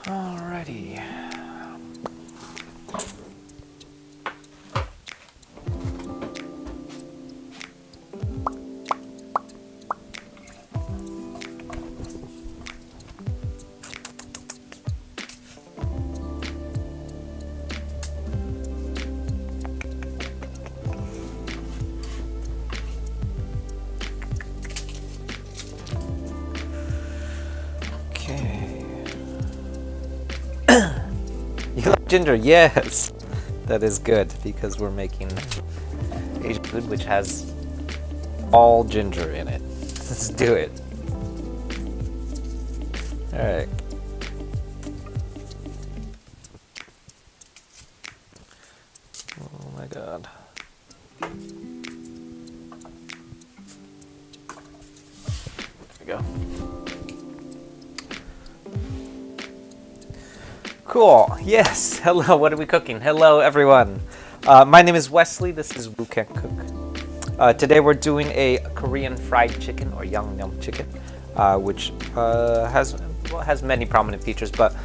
Alrighty. You love ginger? Yes! That is good because we're making Asian food which has all ginger in it. Let's do it. Alright. Oh my god. There we go. Cool. Yes. Hello. What are we cooking? Hello, everyone. My name is Wesley. This is Woo Can Cook. Today we're doing a Korean fried chicken or nyeom chicken, which has many prominent features, but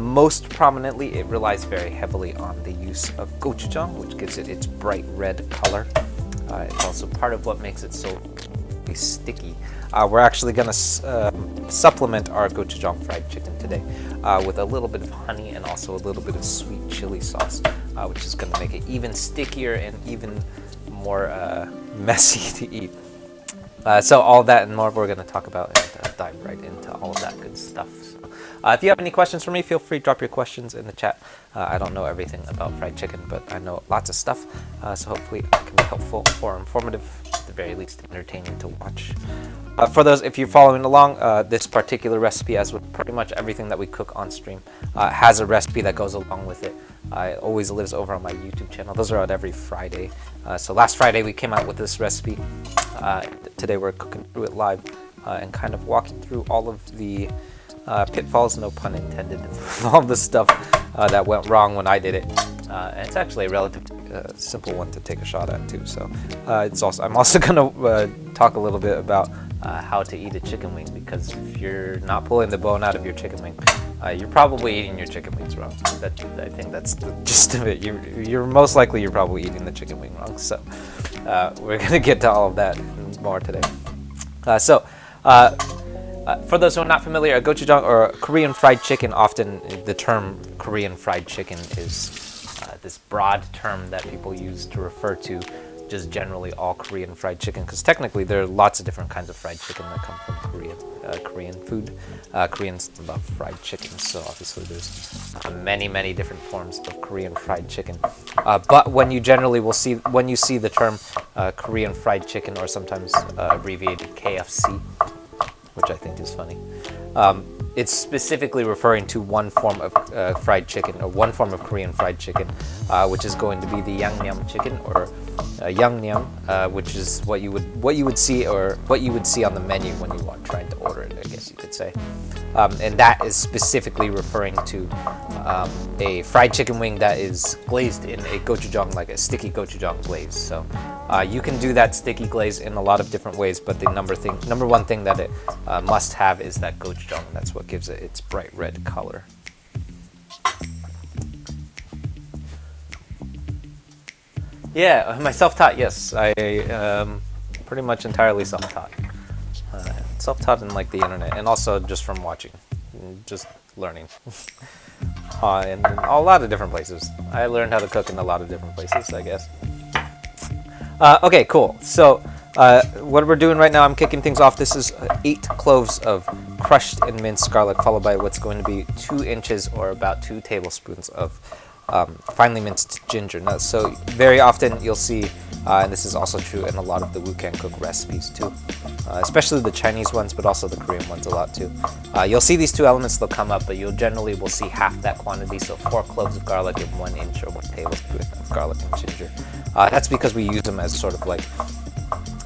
most prominently it relies very heavily on the use of gochujang, which gives it its bright red color. It's also part of what makes it so sticky. We're actually going to supplement our gochujang fried chicken today with a little bit of honey and also a little bit of sweet chili sauce, which is going to make it even stickier and even more messy to eat. So all that and more we're going to talk about and dive right into all of that good stuff. If you have any questions for me, feel free to drop your questions in the chat. I don't know everything about fried chicken, but I know lots of stuff, so hopefully it can be helpful or informative, at the very least entertaining to watch. For those, if you're following along, this particular recipe, as with pretty much everything that we cook on stream, has a recipe that goes along with it. It always lives over on my YouTube channel. Those are out every Friday. So last Friday we came out with this recipe. Today we're cooking through it live and kind of walking through all of the pitfalls, no pun intended, all the stuff that went wrong when I did it. And it's actually a relatively simple one to take a shot at too. So I'm also going to talk a little bit about how to eat a chicken wing, because if you're not pulling the bone out of your chicken wing, you're probably eating your chicken wings wrong. I think that's the gist of it. You're most likely you're probably eating the chicken wing wrong. So we're going to get to all of that and more today. For those who are not familiar, a gochujang or Korean fried chicken, often the term Korean fried chicken is this broad term that people use to refer to just generally all Korean fried chicken, because technically there are lots of different kinds of fried chicken that come from Korean food. Koreans love fried chicken, so obviously there's many different forms of Korean fried chicken. But when you see the term Korean fried chicken, or sometimes abbreviated KFC, which I think is funny, it's specifically referring to one form of fried chicken, or one form of Korean fried chicken, which is going to be the nyeom chicken, or nyeom, which is what you would see on the menu when you are trying to order it, I guess you could say. And that is specifically referring to a fried chicken wing that is glazed in a gochujang, like a sticky gochujang glaze. So you can do that sticky glaze in a lot of different ways, but the number one thing that it must have is that gochujang. That's what gives it its bright red color. Yeah, my self-taught, yes. I pretty much entirely self-taught. Self-taught in like the internet, and also just from watching, just learning. And a lot of different places. I learned how to cook in a lot of different places, I guess. Okay, cool. So what we're doing right now, I'm kicking things off. This is 8 cloves of crushed and minced garlic, followed by what's going to be 2 inches or about 2 tablespoons of finely minced ginger. Now, so very often you'll see, and this is also true in a lot of the Cook recipes too, especially the Chinese ones, but also the Korean ones a lot too. You'll see these 2 elements, they'll come up, but you'll generally will see half that quantity, so 4 cloves of garlic and 1 inch or 1 tablespoon of garlic and ginger. That's because we use them as sort of like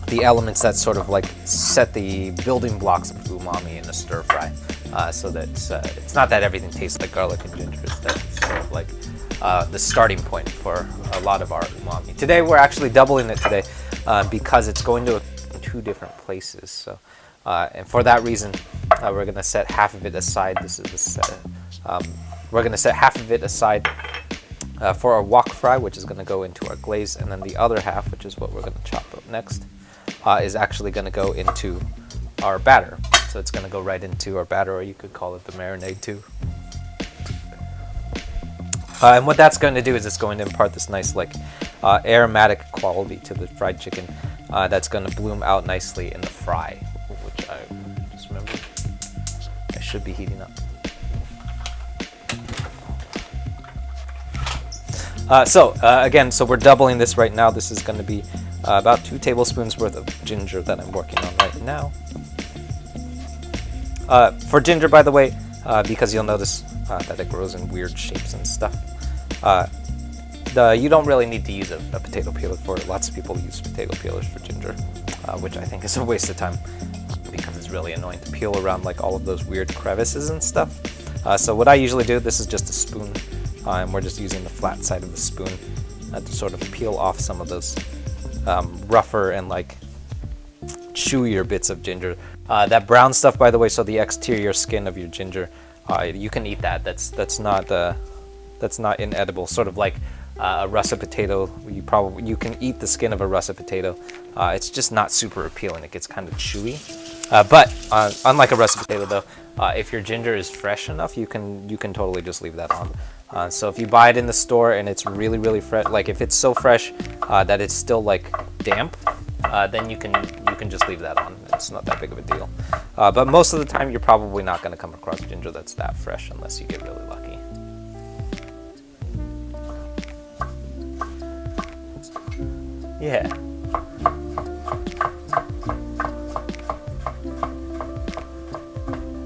the elements that sort of like set the building blocks of umami in a stir fry, so that it's not that everything tastes like garlic and ginger, it's that it's sort of like the starting point for a lot of our umami. Today we're actually doubling it today because it's going to 2 different places. So, and for that reason, we're going to set half of it aside. This is the set. We're going to set half of it aside for our wok fry, which is going to go into our glaze, and then the other half, which is what we're going to chop up next, is actually going to go into our batter. So it's going to go right into our batter, or you could call it the marinade too. And what that's going to do is it's going to impart this nice like aromatic quality to the fried chicken that's going to bloom out nicely in the fry, which I just remembered I should be heating up. Again, so we're doubling this right now. This is going to be about 2 tablespoons worth of ginger that I'm working on right now. For ginger, by the way, because you'll notice that it grows in weird shapes and stuff, you don't really need to use a potato peeler for it. Lots of people use potato peelers for ginger, which I think is a waste of time because it's really annoying to peel around like all of those weird crevices and stuff. So what I usually do, this is just a spoon, and we're just using the flat side of the spoon to sort of peel off some of those rougher and like chewier bits of ginger. That brown stuff, by the way, so the exterior skin of your ginger, you can eat that. That's not inedible. Sort of like a russet potato. You can eat the skin of a russet potato. It's just not super appealing. It gets kind of chewy. But unlike a russet potato, though, if your ginger is fresh enough, you can totally just leave that on. So if you buy it in the store and it's really, really fresh, like if it's so fresh that it's still like damp, then you can just leave that on. It's not that big of a deal. But most of the time, you're probably not going to come across ginger that's that fresh unless you get really lucky. Yeah.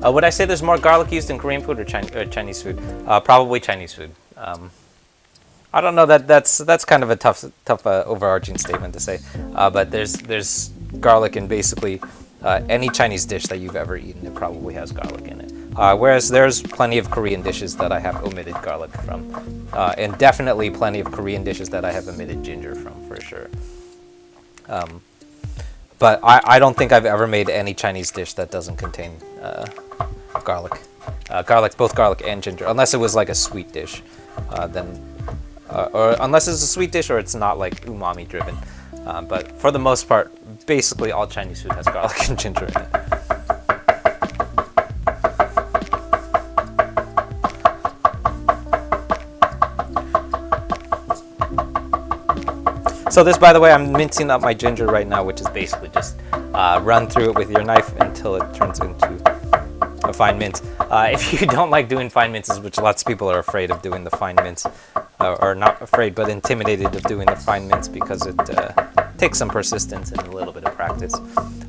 Would I say there's more garlic used in Korean food or Chinese food? Probably Chinese food. I don't know, that's kind of a tough overarching statement to say, but there's garlic in basically any Chinese dish that you've ever eaten. It probably has garlic in it. Whereas there's plenty of Korean dishes that I have omitted garlic from, and definitely plenty of Korean dishes that I have omitted ginger from, for sure. But I don't think I've ever made any Chinese dish that doesn't contain garlic. Both garlic and ginger, unless it was like a sweet dish, or unless it's a sweet dish or it's not like umami driven. But for the most part, basically all Chinese food has garlic and ginger in it. So this, by the way, I'm mincing up my ginger right now, which is basically just run through it with your knife until it turns into a fine mince. If you don't like doing fine minces, which lots of people are afraid of doing the fine mince, or not afraid, but intimidated of doing the fine mince because it takes some persistence and a little bit of practice.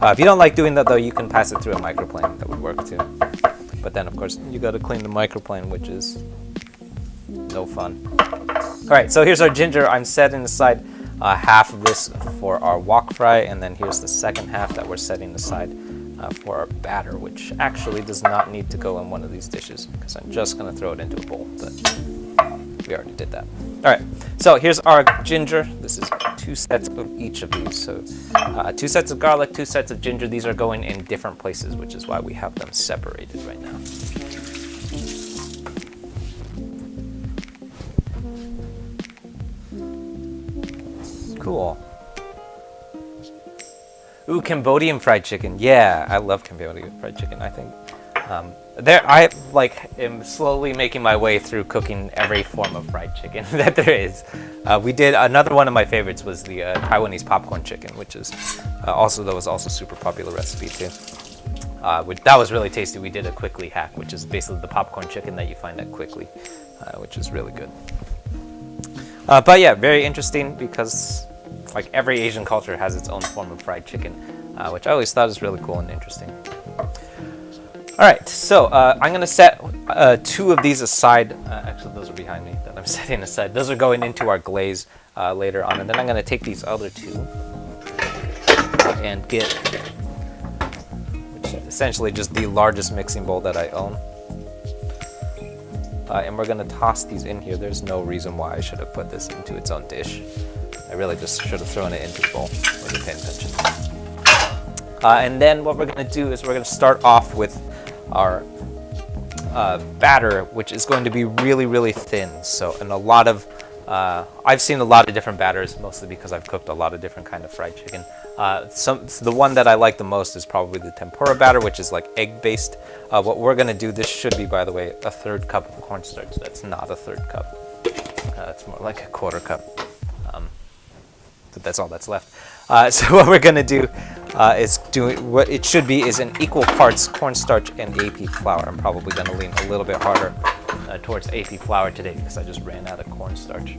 If you don't like doing that, though, you can pass it through a microplane. That would work too. But then, of course, you got to clean the microplane, which is no fun. All right, so here's our ginger. I'm setting aside half of this for our wok fry, and then here's the second half that we're setting aside for our batter, which actually does not need to go in one of these dishes because I'm just going to throw it into a bowl, but we already did that. All right, so here's our ginger. This is 2 sets of each of these. So 2 sets of garlic, 2 sets of ginger. These are going in different places, which is why we have them separated right now. Cool. Ooh, Cambodian fried chicken. Yeah, I love Cambodian fried chicken. I think I am slowly making my way through cooking every form of fried chicken that there is. We did another one of my favorites was the Taiwanese popcorn chicken, which is also super popular recipe too. That was really tasty. We did a quickly hack, which is basically the popcorn chicken that you find at Quickly, which is really good. But yeah, very interesting because like every Asian culture has its own form of fried chicken, which I always thought is really cool and interesting. All right, so I'm gonna set 2 of these aside. Actually, those are behind me that I'm setting aside. Those are going into our glaze later on, and then I'm gonna take these other 2 and get, which is essentially just the largest mixing bowl that I own. And we're gonna toss these in here. There's no reason why I should have put this into its own dish. I really just should have thrown it into the bowl. Wasn't paying attention. And then what we're gonna do is we're gonna start off with our batter, which is going to be really, really thin. So, and a lot of, I've seen a lot of different batters, mostly because I've cooked a lot of different kind of fried chicken. The one that I like the most is probably the tempura batter, which is like egg-based. What we're gonna do, this should be, by the way, a 1/3 cup of cornstarch. That's not a 1/3 cup. It's more like a 1/4 cup. But that's all that's left. So what we're gonna do is what it should be is an equal parts cornstarch and AP flour. I'm probably gonna lean a little bit harder towards AP flour today because I just ran out of cornstarch.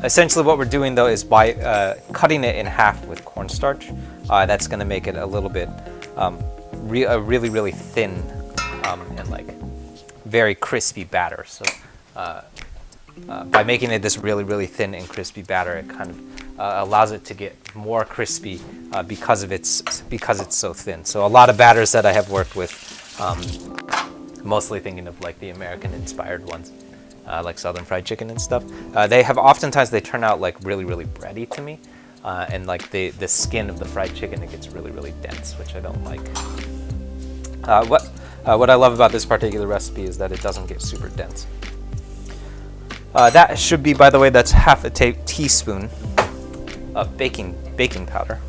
Essentially what we're doing though is by cutting it in half with cornstarch, that's gonna make it a little bit a really, really thin and like very crispy batter. So by making it this really, really thin and crispy batter, it kind of allows it to get more crispy because it's so thin. So a lot of batters that I have worked with, mostly thinking of like the American-inspired ones, like Southern Fried Chicken and stuff, they turn out like really, really bready to me, and like the skin of the fried chicken, it gets really, really dense, which I don't like. What I love about this particular recipe is that it doesn't get super dense. That should be, by the way, that's half a teaspoon of baking powder.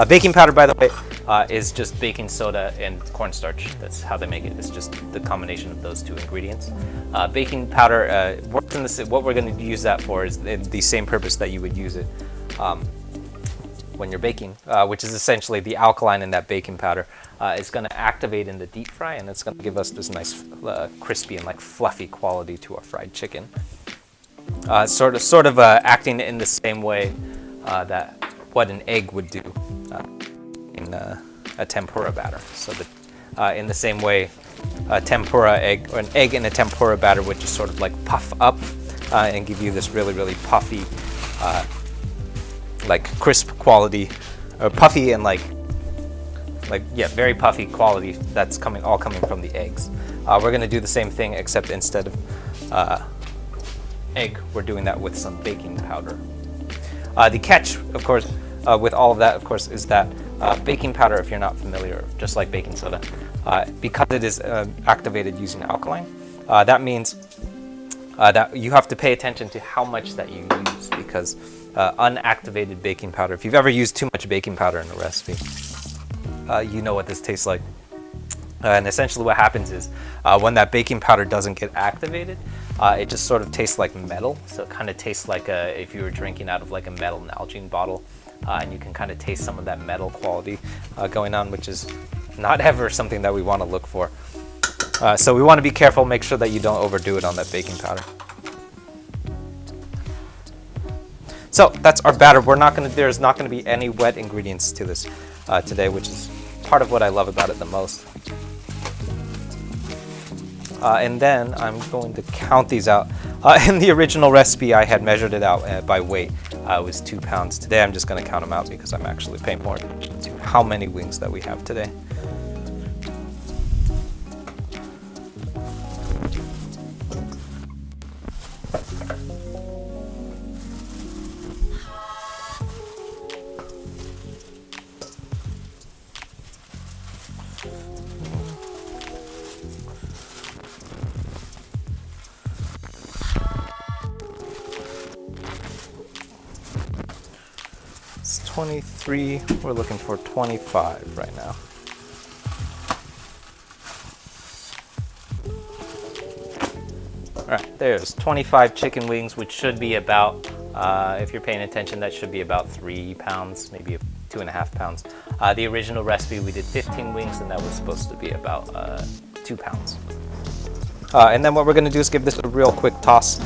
Baking powder, by the way, is just baking soda and cornstarch. That's how they make it. It's just the combination of those 2 ingredients. Baking powder works in what we're going to use that for is the same purpose that you would use it when you're baking, which is essentially the alkaline in that baking powder is going to activate in the deep fry, and it's going to give us this nice crispy and like fluffy quality to our fried chicken. Sort of acting in the same way that what an egg would do in a tempura batter. So in the same way, a tempura egg or an egg in a tempura batter would just sort of like puff up and give you this really, really puffy, like crisp quality, or puffy and like very puffy quality that's all coming from the eggs. We're gonna do the same thing, except instead of egg, we're doing that with some baking powder. The catch, of course, with all of that, of course, is that baking powder, if you're not familiar, just like baking soda, because it is activated using alkaline, that means that you have to pay attention to how much that you use, because unactivated baking powder, if you've ever used too much baking powder in a recipe, you know what this tastes like. And essentially what happens is when that baking powder doesn't get activated, it just sort of tastes like metal. So it kind of tastes like if you were drinking out of like a metal Nalgene bottle, and you can kind of taste some of that metal quality going on, which is not ever something that we want to look for. So we want to be careful, make sure that you don't overdo it on that baking powder. So that's our batter. There's not going to be any wet ingredients to this today, which is part of what I love about it the most. And then I'm going to count these out. In the original recipe, I had measured it out by weight. It was 2 pounds. Today, I'm just going to count them out because I'm actually paying more attention to how many wings that we have today. It's 23, we're looking for 25 right now. All right, there's 25 chicken wings, which should be about, if you're paying attention, that should be about 3 pounds, maybe 2.5 pounds. The original recipe we did 15 wings, and that was supposed to be about 2 pounds. And then what we're going to do is give this a real quick toss.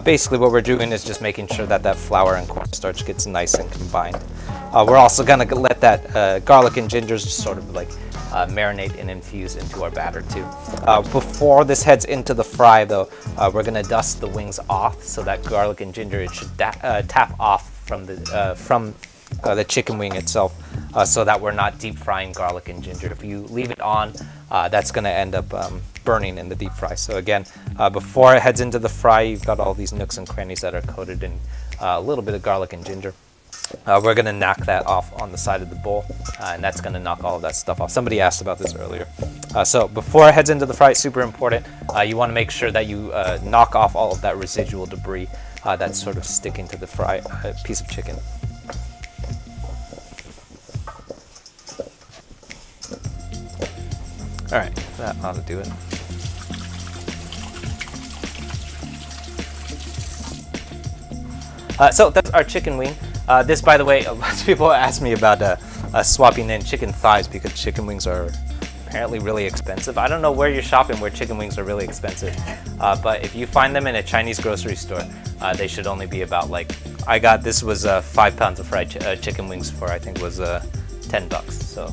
Basically what we're doing is just making sure that that flour and cornstarch gets nice and combined. We're also going to let that garlic and ginger just sort of like marinate and infuse into our batter too. Before this heads into the fry though, we're going to dust the wings off so that garlic and ginger, it should tap off from the chicken wing itself, so that we're not deep frying garlic and ginger. If you leave it on, that's going to end up burning in the deep fry. So again, before it heads into the fry, you've got all these nooks and crannies that are coated in a little bit of garlic and ginger. We're going to knock that off on the side of the bowl, and that's going to knock all of that stuff off. Somebody asked about this earlier. So before it heads into the fry, it's super important. You want to make sure that you knock off all of that residual debris that's sort of sticking to the fry piece of chicken. All right, that ought to do it. So that's our chicken wing. This, by the way, lots of people ask me about swapping in chicken thighs because chicken wings are apparently really expensive. I don't know where you're shopping where chicken wings are really expensive, but if you find them in a Chinese grocery store, they should only be about like, this was 5 pounds of fried chicken wings for, I think was $10. So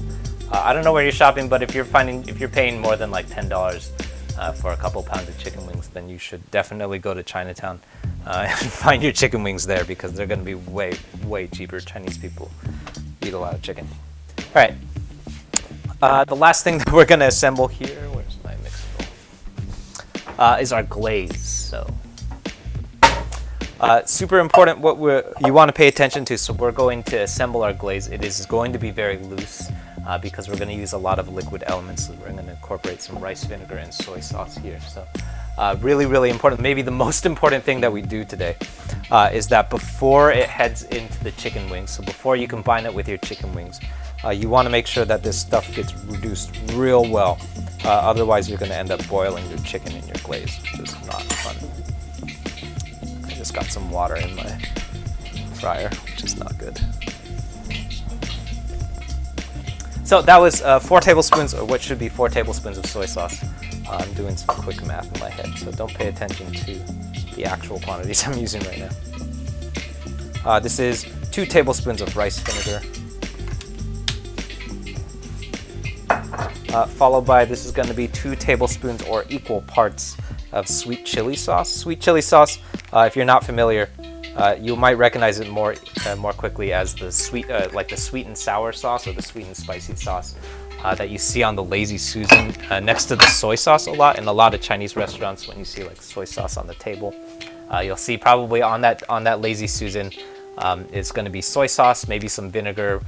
I don't know where you're shopping, but if you're paying more than like $10 for a couple pounds of chicken wings, then you should definitely go to Chinatown and find your chicken wings there, because they're going to be way cheaper. Chinese people eat a lot of chicken. All right. The last thing that we're going to assemble here, where's my mixing bowl, is our glaze. So super important what you want to pay attention to. So we're going to assemble our glaze. It is going to be very loose because we're going to use a lot of liquid elements. So we're going to incorporate some rice vinegar and soy sauce here. So really important. Maybe the most important thing that we do today is that before it heads into the chicken wings, so before you combine it with your chicken wings, you want to make sure that this stuff gets reduced real well. Otherwise, you're going to end up boiling your chicken in your glaze, which is not fun. I just got some water in my fryer, which is not good. So that was 4 tablespoons, or what should be 4 tablespoons of soy sauce. I'm doing some quick math in my head, so don't pay attention to the actual quantities I'm using right now. This is 2 tablespoons of rice vinegar. Followed by, this is going to be 2 tablespoons or equal parts of sweet chili sauce. Sweet chili sauce, if you're not familiar, you might recognize it more quickly as the sweet, like the sweet and sour sauce or the sweet and spicy sauce that you see on the Lazy Susan next to the soy sauce a lot in a lot of Chinese restaurants. When you see like soy sauce on the table, you'll see probably on that Lazy Susan it's going to be soy sauce, maybe some vinegar,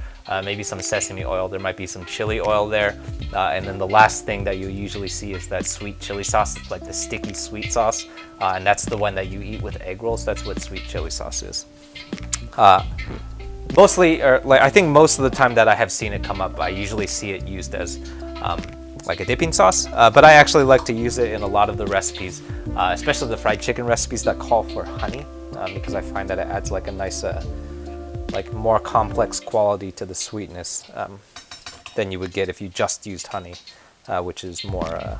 maybe some sesame oil. There might be some chili oil there, and then the last thing that you usually see is that sweet chili sauce, like the sticky sweet sauce, and that's the one that you eat with egg rolls. That's what sweet chili sauce is. Mostly, or like I think most of the time that I have seen it come up, I usually see it used as like a dipping sauce, but I actually like to use it in a lot of the recipes, especially the fried chicken recipes that call for honey, because I find that it adds like a nice, like more complex quality to the sweetness than you would get if you just used honey, which is more,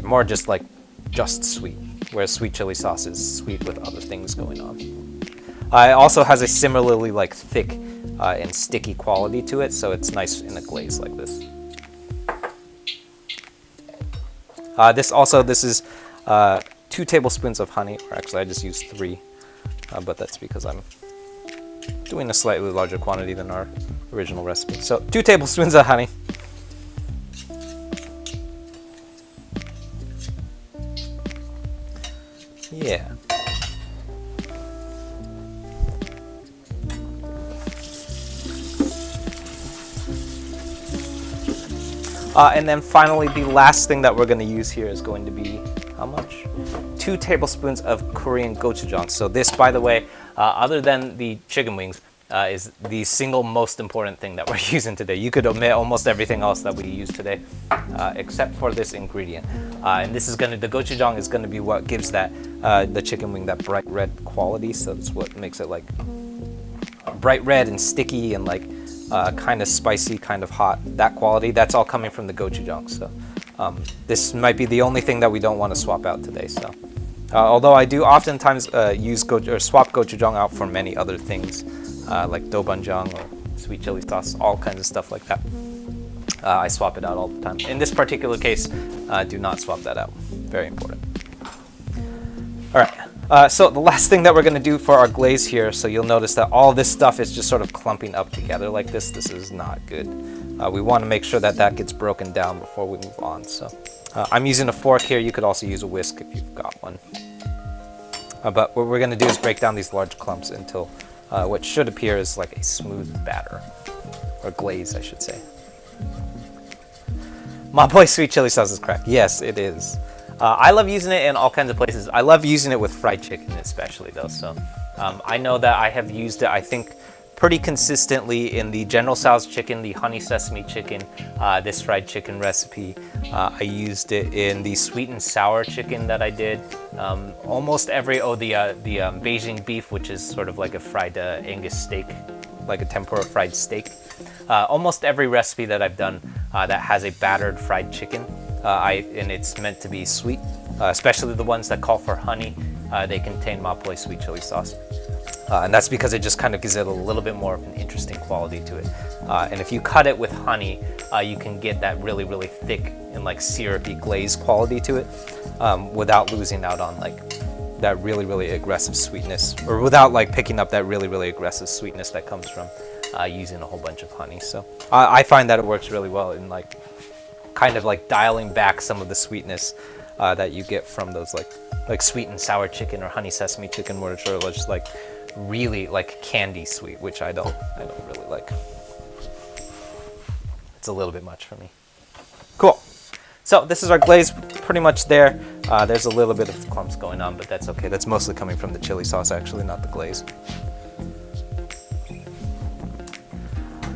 more just like just sweet, whereas sweet chili sauce is sweet with other things going on. It also has a similarly like thick and sticky quality to it, so it's nice in a glaze like this. This is 2 tablespoons of honey, or actually I just used 3, but that's because I'm doing a slightly larger quantity than our original recipe. So 2 tablespoons of honey. Yeah. And then finally, the last thing that we're going to use here is going to be, how much? 2 tablespoons of Korean gochujang. So this, by the way, other than the chicken wings, is the single most important thing that we're using today. You could omit almost everything else that we use today, except for this ingredient. And this is the gochujang is going to be what gives that the chicken wing that bright red quality. So that's what makes it like bright red and sticky and like kind of spicy, kind of hot, that quality, that's all coming from the gochujang. So this might be the only thing that we don't want to swap out today. So although I do oftentimes swap gochujang out for many other things like doubanjiang or sweet chili sauce, all kinds of stuff like that. I swap it out all the time. In this particular case, do not swap that out. Very important. All right, so the last thing that we're gonna do for our glaze here, so you'll notice that all this stuff is just sort of clumping up together like this. This is not good. We wanna make sure that that gets broken down before we move on. So I'm using a fork here. You could also use a whisk if you've got one. But what we're gonna do is break down these large clumps until what should appear is like a smooth batter, or glaze, I should say. My boy sweet chili sauce is crack. Yes, it is. I love using it in all kinds of places. I love using it with fried chicken especially though. So I know that I have used it, I think, pretty consistently in the General Tso's chicken, the honey sesame chicken, this fried chicken recipe. I used it in the sweet and sour chicken that I did. Almost every, the Beijing beef, which is sort of like a fried Angus steak, like a tempura fried steak. Almost every recipe that I've done that has a battered fried chicken, and it's meant to be sweet, especially the ones that call for honey, they contain maple sweet chili sauce. And that's because it just kind of gives it a little bit more of an interesting quality to it. And if you cut it with honey, you can get that really, really thick and like syrupy glaze quality to it without losing out on like that really, really aggressive sweetness, or without like picking up that really, really aggressive sweetness that comes from using a whole bunch of honey. So I find that it works really well in like kind of like dialing back some of the sweetness that you get from those like sweet and sour chicken or honey sesame chicken, which are just like really like candy sweet, which I don't really like. It's a little bit much for me. Cool. So this is our glaze, pretty much there. There's a little bit of clumps going on, but that's okay. That's mostly coming from the chili sauce actually, not the glaze.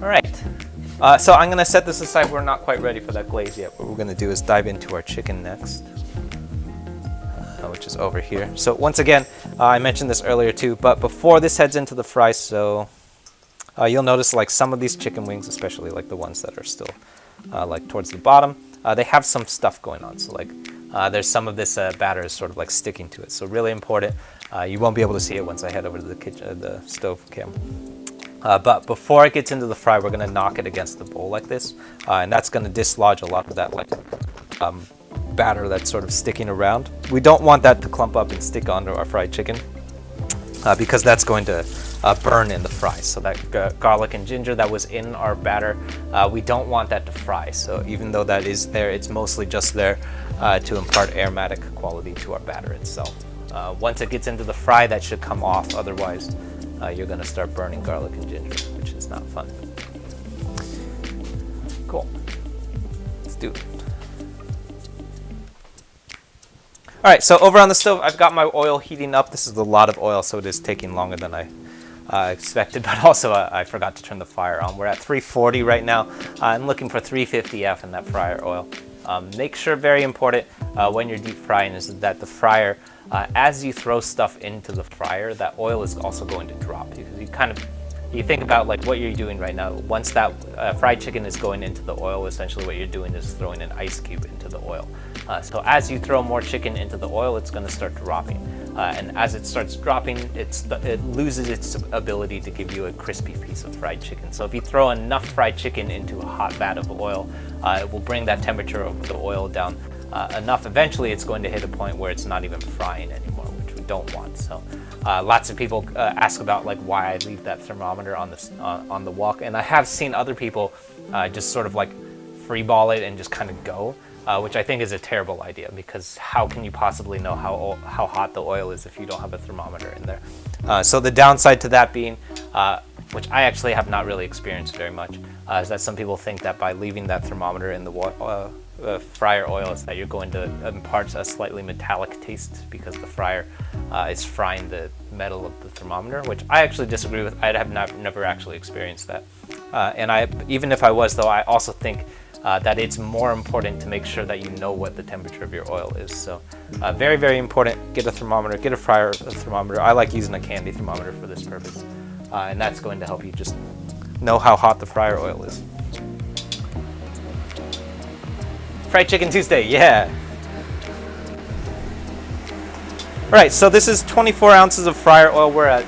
All right, so I'm gonna set this aside. We're not quite ready for that glaze yet. What we're gonna do is dive into our chicken next, which is over here. So once again, I mentioned this earlier too, but before this heads into the fry, so you'll notice like some of these chicken wings, especially like the ones that are still like towards the bottom, they have some stuff going on. So like there's some of this batter is sort of like sticking to it. So really important. You won't be able to see it once I head over to the kitchen, the stove cam. But before it gets into the fry, we're gonna knock it against the bowl like this, and that's gonna dislodge a lot of that like batter that's sort of sticking around. We don't want that to clump up and stick onto our fried chicken because that's going to burn in the fry. So that garlic and ginger that was in our batter, we don't want that to fry. So even though that is there, it's mostly just there to impart aromatic quality to our batter itself. Once it gets into the fry, that should come off. Otherwise, you're gonna start burning garlic and ginger, which is not fun. Cool. Let's do it. All right, so over on the stove, I've got my oil heating up. This is a lot of oil, so it is taking longer than I expected, but also I forgot to turn the fire on. We're at 340 right now. I'm looking for 350F in that fryer oil. Make sure, very important, when you're deep frying, is that the fryer, as you throw stuff into the fryer, that oil is also going to drop, because you think about like what you're doing right now. Once that fried chicken is going into the oil, essentially what you're doing is throwing an ice cube into the oil. So as you throw more chicken into the oil, it's going to start dropping. And as it starts dropping, it loses its ability to give you a crispy piece of fried chicken. So if you throw enough fried chicken into a hot vat of oil, it will bring that temperature of the oil down enough. Eventually, it's going to hit a point where it's not even frying anymore, which we don't want. So lots of people ask about like why I leave that thermometer on the wok, and I have seen other people just sort of like free ball it and just kind of go. Which I think is a terrible idea, because how can you possibly know how hot the oil is if you don't have a thermometer in there? So the downside to that being, which I actually have not really experienced very much, is that some people think that by leaving that thermometer in the fryer oil is that you're going to impart a slightly metallic taste because the fryer is frying the metal of the thermometer, which I actually disagree with. I have never actually experienced that. And even if I was, though, I also think that it's more important to make sure that you know what the temperature of your oil is. So very, very important. Get a thermometer, get a fryer thermometer. I like using a candy thermometer for this purpose. and that's going to help you just know how hot the fryer oil is. Fried Chicken Tuesday, yeah. All right, so this is 24 ounces of fryer oil. We're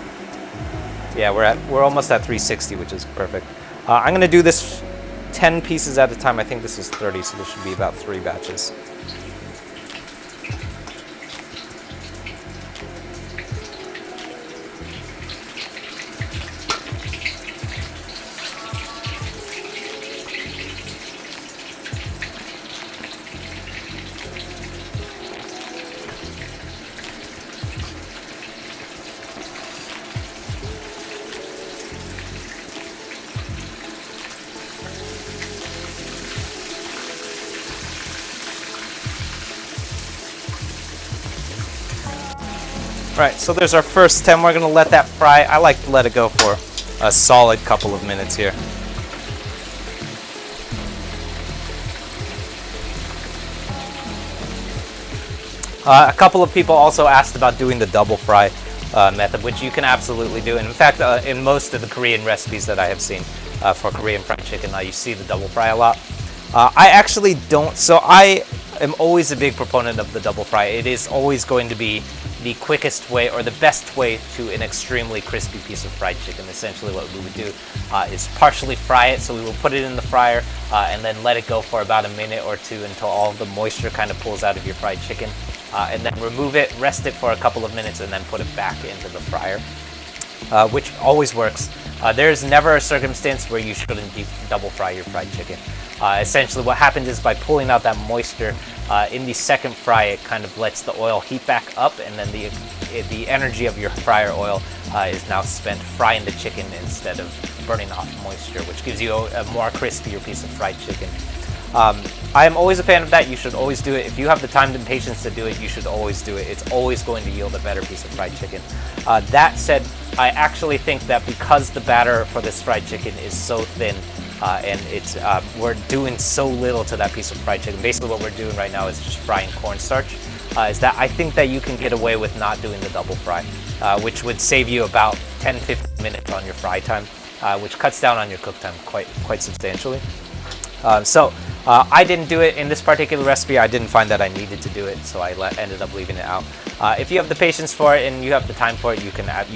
almost at 360, which is perfect. I'm gonna do this 10 pieces at a time. I think this is 30, so this should be about 3 batches. Right, so there's our first 10. We're gonna let that fry. I like to let it go for a solid couple of minutes here. A couple of people also asked about doing the double fry method, which you can absolutely do. And in fact, in most of the Korean recipes that I have seen for Korean fried chicken, you see the double fry a lot. I actually don't, so I am always a big proponent of the double fry. It is always going to be the quickest way or the best way to an extremely crispy piece of fried chicken. Essentially what we would do is partially fry it, so we will put it in the fryer and then let it go for about a minute or two until all of the moisture kind of pulls out of your fried chicken, and then remove it, rest it for a couple of minutes, and then put it back into the fryer, which always works. There's never a circumstance where you shouldn't double fry your fried chicken. Essentially what happens is by pulling out that moisture in the second fry, it kind of lets the oil heat back up, and then the energy of your fryer oil is now spent frying the chicken instead of burning off moisture, which gives you a more crispier piece of fried chicken. I am always a fan of that. You should always do it. If you have the time and patience to do it, you should always do it. It's always going to yield a better piece of fried chicken. That said, I actually think that because the batter for this fried chicken is so thin, and we're doing so little to that piece of fried chicken. Basically what we're doing right now is just frying cornstarch. Is that I think that you can get away with not doing the double fry, which would save you about 10-15 minutes on your fry time, which cuts down on your cook time quite substantially. So I didn't do it in this particular recipe. I didn't find that I needed to do it, so I ended up leaving it out. If you have the patience for it and you have the time for it, you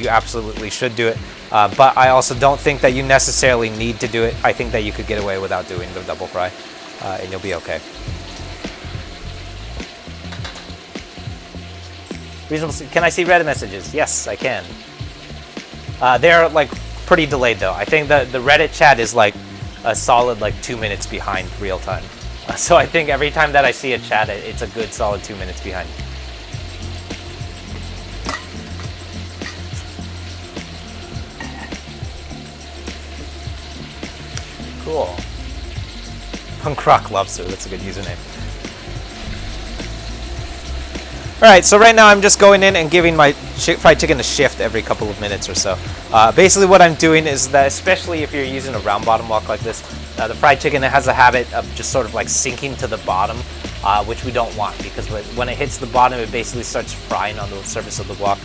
absolutely should do it. But I also don't think that you necessarily need to do it. I think that you could get away without doing the double fry, and you'll be okay. Reasonable. Can I see Reddit messages? Yes, I can. They're like pretty delayed though. I think the Reddit chat is like a solid 2 minutes behind real time. So I think every time that I see a chat, it's a good solid 2 minutes behind. Cool. Punk Rock Lobster, that's a good username. Alright, so right now I'm just going in and giving my fried chicken a shift every couple of minutes or so. Basically what I'm doing is that, especially if you're using a round bottom wok like this, the fried chicken has a habit of just sort of like sinking to the bottom, which we don't want, because when it hits the bottom it basically starts frying on the surface of the wok,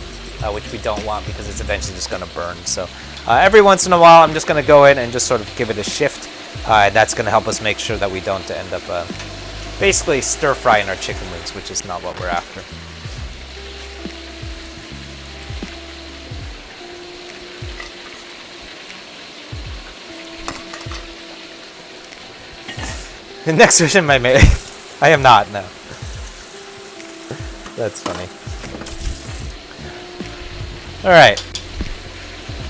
which we don't want because it's eventually just going to burn. So every once in a while I'm just going to go in and just sort of give it a shift. That's going to help us make sure that we don't end up basically stir frying our chicken wings, which is not what we're after. The next version might make. I am not, no. That's funny. Alright.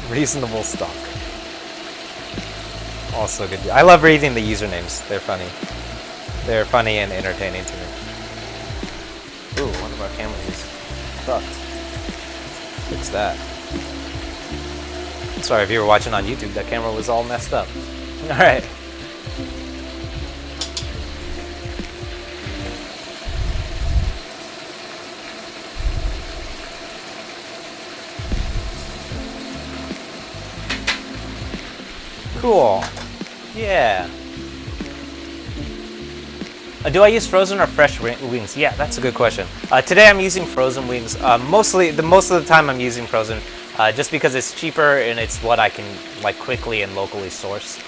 Reasonable stock. Also good. I love reading the usernames. They're funny. They're funny and entertaining to me. Ooh, one of our cameras is fucked. Fix that. Sorry if you were watching on YouTube, that camera was all messed up. Alright. Cool. Yeah. Do I use frozen or fresh wings? Yeah, that's a good question. Today I'm using frozen wings. Most of the time I'm using frozen. just because it's cheaper and it's what I can like quickly and locally source.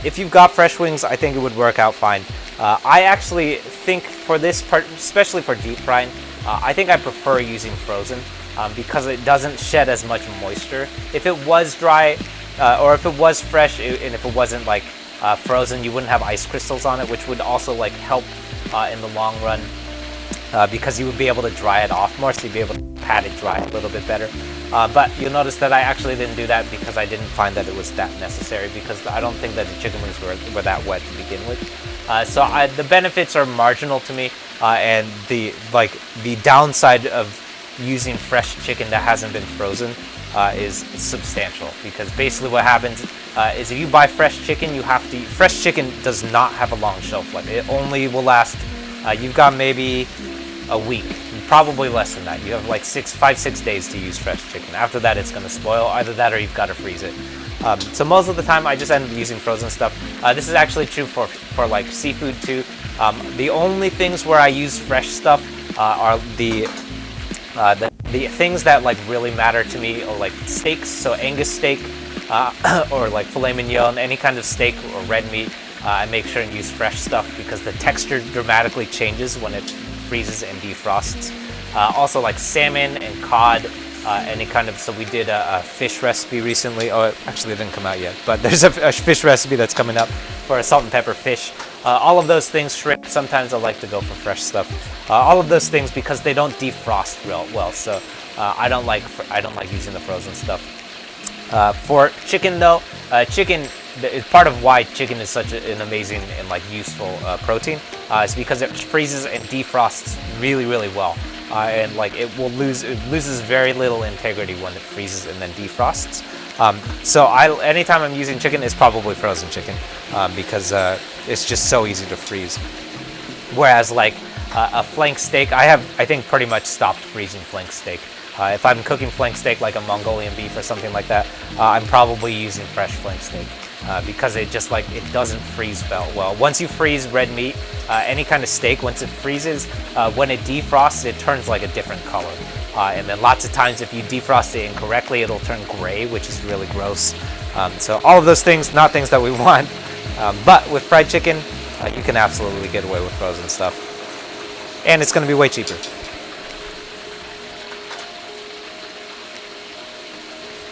If you've got fresh wings, I think it would work out fine. I actually think for this part, especially for deep frying, I think I prefer using frozen because it doesn't shed as much moisture. If it was dry or if it was fresh and if it wasn't like frozen, you wouldn't have ice crystals on it, which would also like help in the long run because you would be able to dry it off more, so you'd be able to pat it dry a little bit better. But you'll notice that I actually didn't do that because I didn't find that it was that necessary, because I don't think that the chicken wings were that wet to begin with. So the benefits are marginal to me, and the downside of using fresh chicken that hasn't been frozen is substantial, because basically what happens is if you buy fresh chicken, fresh chicken does not have a long shelf life. It only will last, you've got maybe a week, probably less than that. You have like 5-6 days to use fresh chicken. After that, it's going to spoil. Either that or you've got to freeze it. So most of the time, I just end up using frozen stuff. This is actually true for like seafood too. The only things where I use fresh stuff are the things that like really matter to me, or like steaks. So Angus steak or like filet mignon, any kind of steak or red meat. I make sure and use fresh stuff because the texture dramatically changes when it freezes and defrosts. Also like salmon and cod, any kind of, so we did a fish recipe recently. Oh, actually it didn't come out yet, but there's a fish recipe that's coming up for a salt and pepper fish. All of those things, shrimp, sometimes I like to go for fresh stuff. All of those things because they don't defrost real well, so I don't like using the frozen stuff. For chicken though, part of why chicken is such an amazing and like useful protein is because it freezes and defrosts really, really well, and like it loses very little integrity when it freezes and then defrosts. So anytime I'm using chicken, it's probably frozen chicken because it's just so easy to freeze. Whereas like a flank steak, I think pretty much stopped freezing flank steak. If I'm cooking flank steak like a Mongolian beef or something like that, I'm probably using fresh flank steak because it doesn't freeze well. Once you freeze red meat, any kind of steak, once it freezes, when it defrosts, it turns like a different color. And then lots of times if you defrost it incorrectly, it'll turn gray, which is really gross. So all of those things, not things that we want. But with fried chicken, you can absolutely get away with frozen stuff. And it's going to be way cheaper.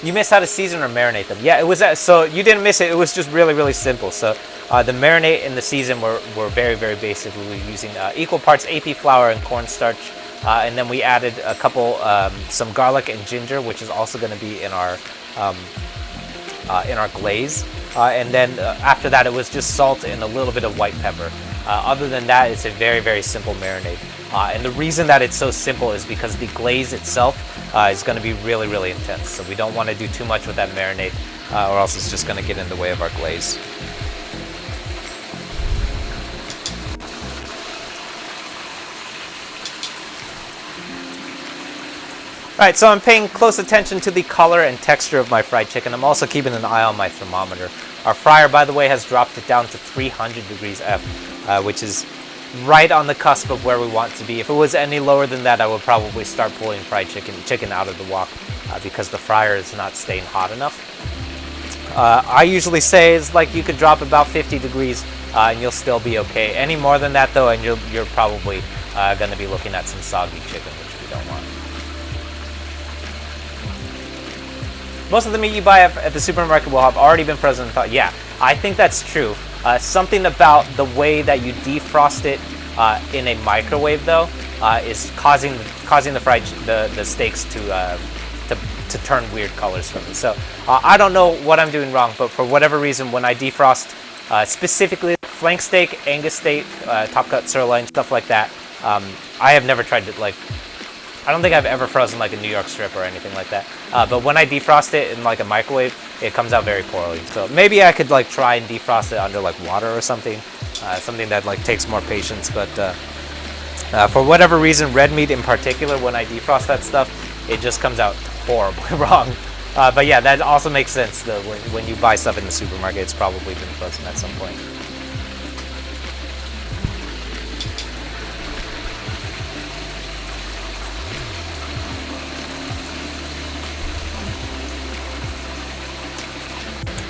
You missed how to season or marinate them. Yeah, it was that. So you didn't miss it. It was just really, really simple. So the marinate and the season were very, very basic. We were using equal parts AP flour and cornstarch. And then we added a couple, some garlic and ginger, which is also going to be in our glaze. And then after that, it was just salt and a little bit of white pepper. Other than that, it's a very, very simple marinade. And the reason that it's so simple is because the glaze itself is going to be really, really intense. So we don't want to do too much with that marinade, or else it's just going to get in the way of our glaze. Alright, so I'm paying close attention to the color and texture of my fried chicken. I'm also keeping an eye on my thermometer. Our fryer, by the way, has dropped it down to 300 degrees F, which is right on the cusp of where we want to be. If it was any lower than that, I would probably start pulling fried chicken out of the wok because the fryer is not staying hot enough. I usually say is like you could drop about 50 degrees and you'll still be okay. Any more than that though, and you're probably going to be looking at some soggy chicken, which we don't want. Most of the meat you buy at the supermarket will have already been frozen and thawed. Yeah, I think that's true. Something about the way that you defrost it in a microwave, though, is causing the steaks to turn weird colors from it. So I don't know what I'm doing wrong, but for whatever reason, when I defrost, specifically flank steak, Angus steak, top cut sirloin, stuff like that, I have never tried to I don't think I've ever frozen like a New York strip or anything like that. But when I defrost it in like a microwave, it comes out very poorly. So maybe I could like try and defrost it under like water or something, something that like takes more patience. But for whatever reason, red meat in particular, when I defrost that stuff, it just comes out horribly wrong. But yeah, that also makes sense though. When you buy stuff in the supermarket, it's probably been frozen at some point.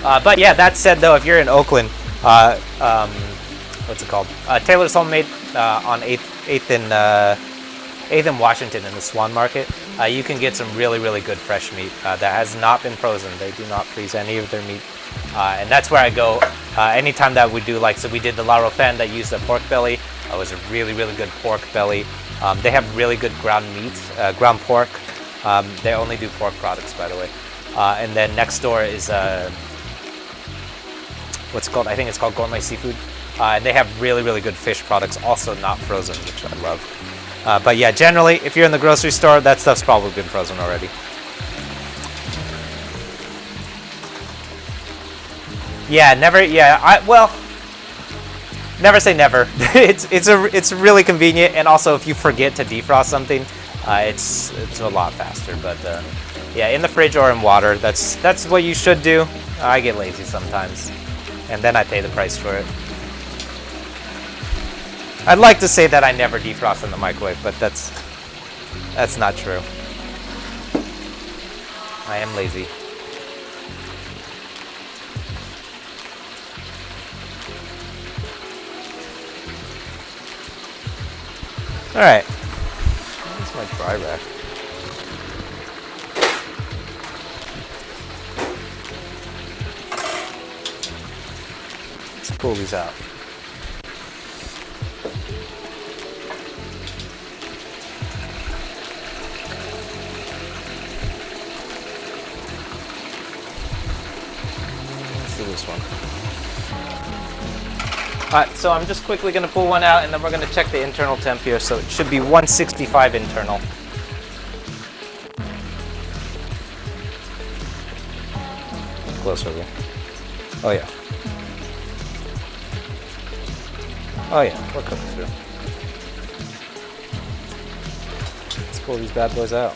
But yeah, that said though, if you're in Oakland, what's it called? Taylor's Homemade on 8th and Washington in the Swan Market. You can get some really, really good fresh meat that has not been frozen. They do not freeze any of their meat. And that's where I go anytime that we do, like, so we did the La Rofen that used a pork belly. It was a really, really good pork belly. They have really good ground meat, ground pork. They only do pork products, by the way. And then next door is, what's it called? I think it's called Gourmet Seafood. And they have really, really good fish products, also not frozen, which I love. But yeah, generally, if you're in the grocery store, that stuff's probably been frozen already. Yeah, never. Yeah, well, never say never. It's really convenient, and also if you forget to defrost something, it's a lot faster. But yeah, in the fridge or in water, that's what you should do. I get lazy sometimes, and then I pay the price for it. I'd like to say that I never defrost in the microwave, but that's not true. I am lazy. All right. Where's my dry rack? Let's pull these out. Let's do this one. Alright, so I'm just quickly going to pull one out, and then we're going to check the internal temp here. So it should be 165 internal. Closer here. Oh yeah. Oh yeah, we're cooking through. Let's pull these bad boys out.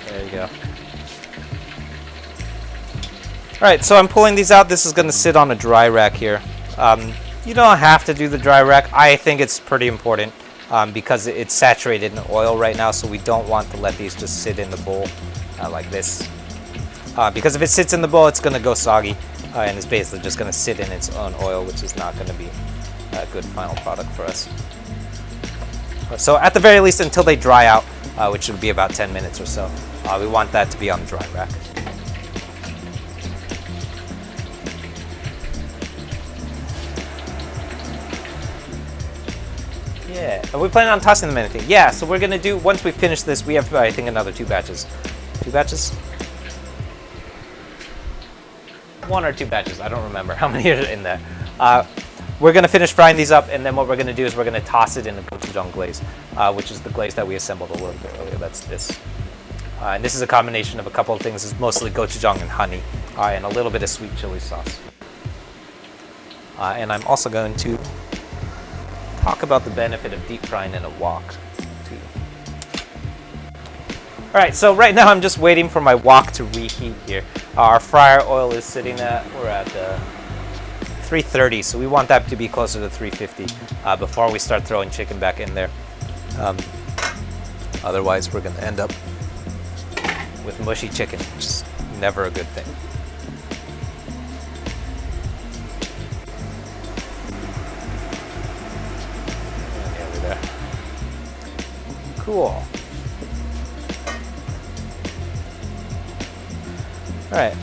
There you go. Alright, so I'm pulling these out. This is going to sit on a dry rack here. You don't have to do the dry rack. I think it's pretty important because it's saturated in oil right now, so we don't want to let these just sit in the bowl like this. Because if it sits in the bowl, it's going to go soggy, and it's basically just going to sit in its own oil, which is not going to be a good final product for us. So at the very least, until they dry out, which should be about 10 minutes or so, we want that to be on the dry rack. Yeah, are we planning on tossing them in anything? Yeah, so we're gonna do, once we finish this, we have, I think, another 2 batches. 2 batches? 1 or 2 batches, I don't remember how many are in there. We're gonna finish frying these up, and then what we're gonna do is we're gonna toss it in a gochujang glaze, which is the glaze that we assembled a little bit earlier. That's this. And this is a combination of a couple of things. It's mostly gochujang and honey, and a little bit of sweet chili sauce. And I'm also going to talk about the benefit of deep frying in a wok, too. All right, so right now I'm just waiting for my wok to reheat here. Our fryer oil is sitting at, we're at 330, so we want that to be closer to 350 before we start throwing chicken back in there. Otherwise, we're gonna end up with mushy chicken, which is never a good thing. Nearly there. Cool. All right.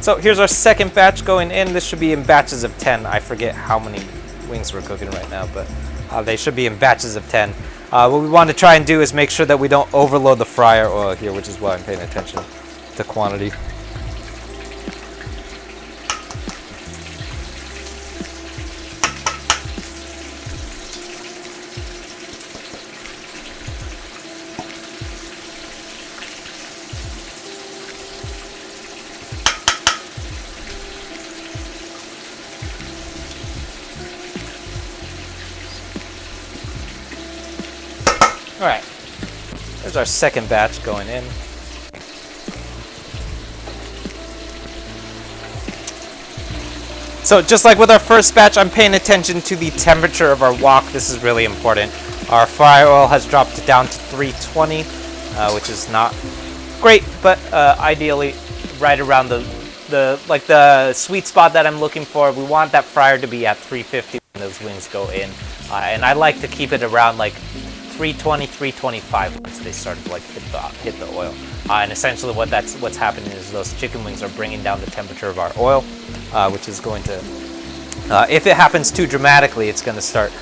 So here's our second batch going in. This should be in batches of 10. I forget how many wings we're cooking right now, but they should be in batches of 10. What we want to try and do is make sure that we don't overload the fryer oil here, which is why I'm paying attention to quantity. All right, there's our second batch going in. So just like with our first batch, I'm paying attention to the temperature of our wok. This is really important. Our fry oil has dropped down to 320, which is not great, but ideally right around the sweet spot that I'm looking for. We want that fryer to be at 350 when those wings go in, and I like to keep it around like 320, 325 once they start to like hit the oil. And essentially what's happening is those chicken wings are bringing down the temperature of our oil, which is going to, if it happens too dramatically, it's going to start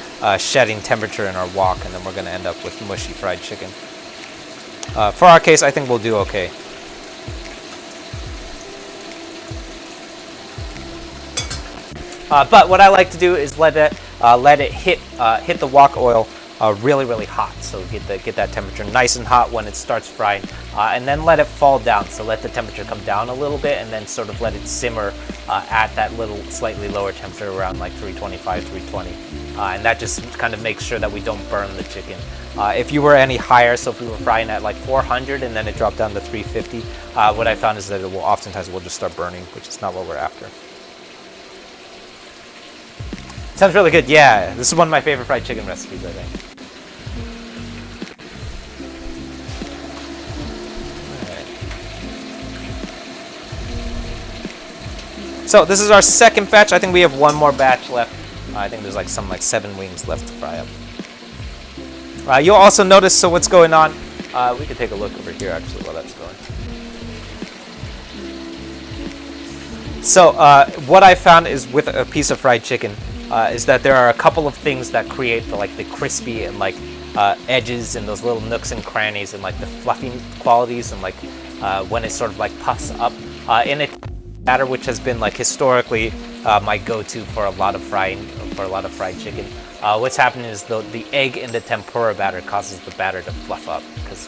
shedding temperature in our wok, and then we're going to end up with mushy fried chicken. For our case, I think we'll do okay. But what I like to do is let it hit the wok oil really hot, so get that temperature nice and hot when it starts frying, and then let it fall down. So let the temperature come down a little bit, and then sort of let it simmer at that little slightly lower temperature around like 325, 320, and that just kind of makes sure that we don't burn the chicken. If you were any higher, so if we were frying at like 400 and then it dropped down to 350, what I found is that it will oftentimes just start burning, which is not what we're after. Sounds really good. Yeah, this is one of my favorite fried chicken recipes, I think. Right. So this is our second batch. I think we have one more batch left. I think there's like 7 wings left to fry up. You'll also notice, so what's going on, we could take a look over here actually while that's going. So what I found is with a piece of fried chicken, is that there are a couple of things that create the crispy and edges and those little nooks and crannies and like the fluffy qualities, and when it sort of like puffs up in a batter, which has been like historically my go-to for a lot of fried chicken. What's happening is the egg in the tempura batter causes the batter to fluff up, because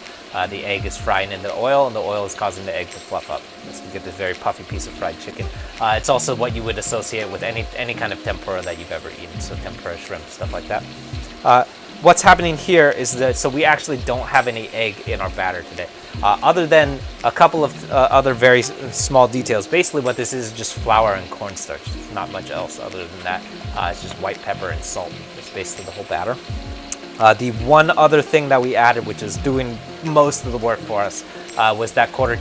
the egg is frying in the oil, and the oil is causing the egg to fluff up. So you get this very puffy piece of fried chicken. It's also what you would associate with any kind of tempura that you've ever eaten, so tempura, shrimp, stuff like that. What's happening here is that, so we actually don't have any egg in our batter today, other than a couple of other very small details. Basically what this is just flour and cornstarch. It's not much else other than that. It's just white pepper and salt. That's basically the whole batter. The one other thing that we added, which is doing most of the work for us, was that quarter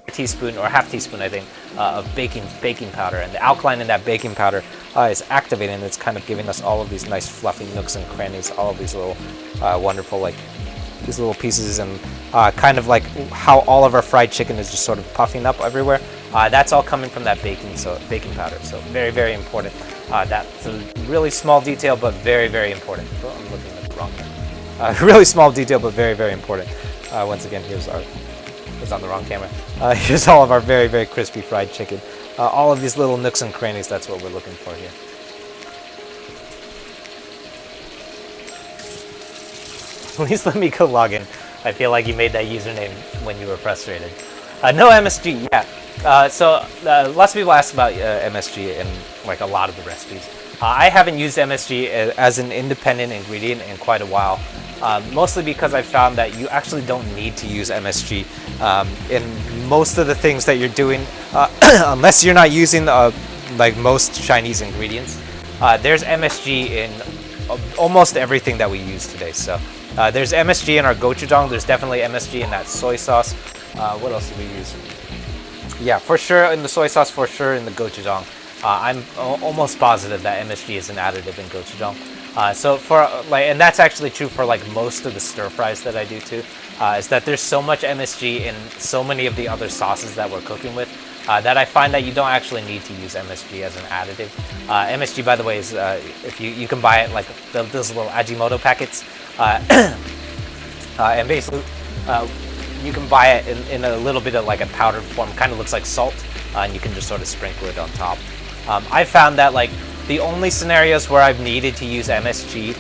teaspoon or half teaspoon, I think, of baking powder. And the alkaline in that baking powder is activating. It's kind of giving us all of these nice fluffy nooks and crannies, all of these little wonderful these little pieces, and kind of like how all of our fried chicken is just sort of puffing up everywhere. That's all coming from that baking powder. So very important. That's a really small detail, but very important. Oh, I'm looking at the wrong camera. Really small detail, but very important. Once again, it's on the wrong camera. Here's all of our very crispy fried chicken. All of these little nooks and crannies, that's what we're looking for here. Please let me go log in. I feel like you made that username when you were frustrated. No MSG, yeah. So lots of people ask about MSG in like a lot of the recipes. I haven't used MSG as an independent ingredient in quite a while, mostly because I found that you actually don't need to use MSG in most of the things that you're doing, unless you're not using like most Chinese ingredients. There's MSG in almost everything that we use today. So there's MSG in our gochujang. There's definitely MSG in that soy sauce. What else do we use? Yeah, for sure in the soy sauce, for sure in the gochujang. I'm almost positive that MSG is an additive in gochujang. So and that's actually true for like most of the stir fries that I do too, is that there's so much MSG in so many of the other sauces that we're cooking with, that I find that you don't actually need to use MSG as an additive. MSG, by the way, is if you can buy it like those little Ajinomoto packets, and basically you can buy it in a little bit of like a powdered form. Kind of looks like salt, and you can just sort of sprinkle it on top. I found that like the only scenarios where I've needed to use MSG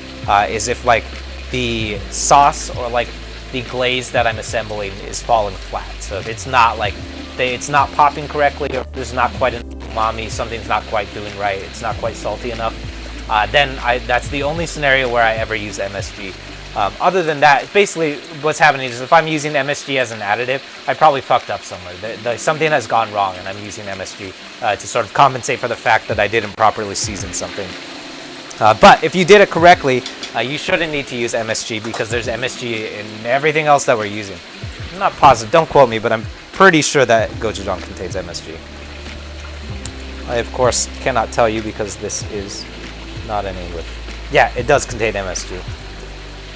is if like the sauce or like the glaze that I'm assembling is falling flat. So if it's not like it's not popping correctly, or there's not quite an umami, something's not quite doing right, it's not quite salty enough, then that's the only scenario where I ever use MSG. Other than that, basically what's happening is if I'm using MSG as an additive, I probably fucked up somewhere. Something has gone wrong, and I'm using MSG to sort of compensate for the fact that I didn't properly season something. But if you did it correctly, you shouldn't need to use MSG because there's MSG in everything else that we're using. I'm not positive, don't quote me, but I'm pretty sure that gochujang contains MSG. I, of course, cannot tell you because this is not in English. Yeah, it does contain MSG.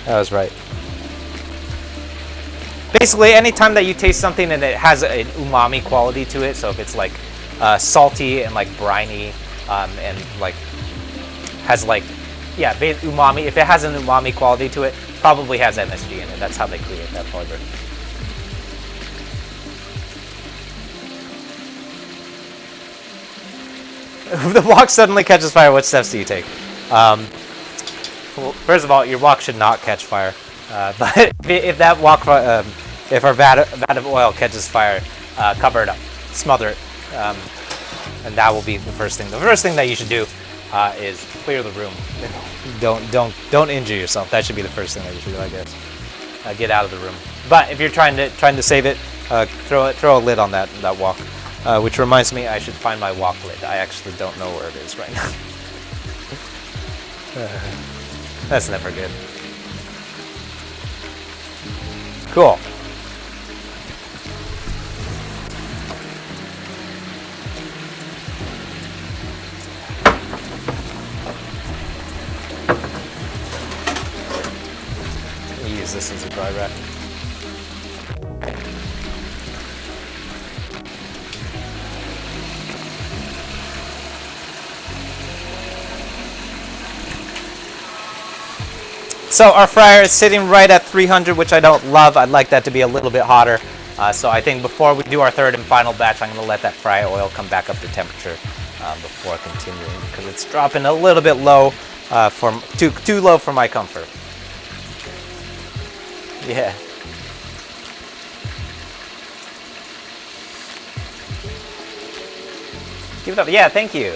I was right. Basically, anytime that you taste something and it has an umami quality to it, so if it's like salty and like briny and like has like, yeah, umami, if it has an umami quality to it, probably has MSG in it. That's how they create that flavor. If the wok suddenly catches fire, what steps do you take? Well, first of all, your wok should not catch fire. But if that wok, if our vat of oil catches fire, cover it up, smother it, and that will be the first thing. The first thing that you should do is clear the room. Don't injure yourself. That should be the first thing that you should do, I guess. Get out of the room. But if you're trying to save it, throw a lid on that wok. Which reminds me, I should find my wok lid. I actually don't know where it is right now. That's never good. Cool. Use this as a dry rack. So our fryer is sitting right at 300, which I don't love. I'd like that to be a little bit hotter. So I think before we do our third and final batch, I'm going to let that fry oil come back up to temperature before continuing, because it's dropping a little bit low, too low for my comfort. Yeah. Give it up. Yeah, thank you.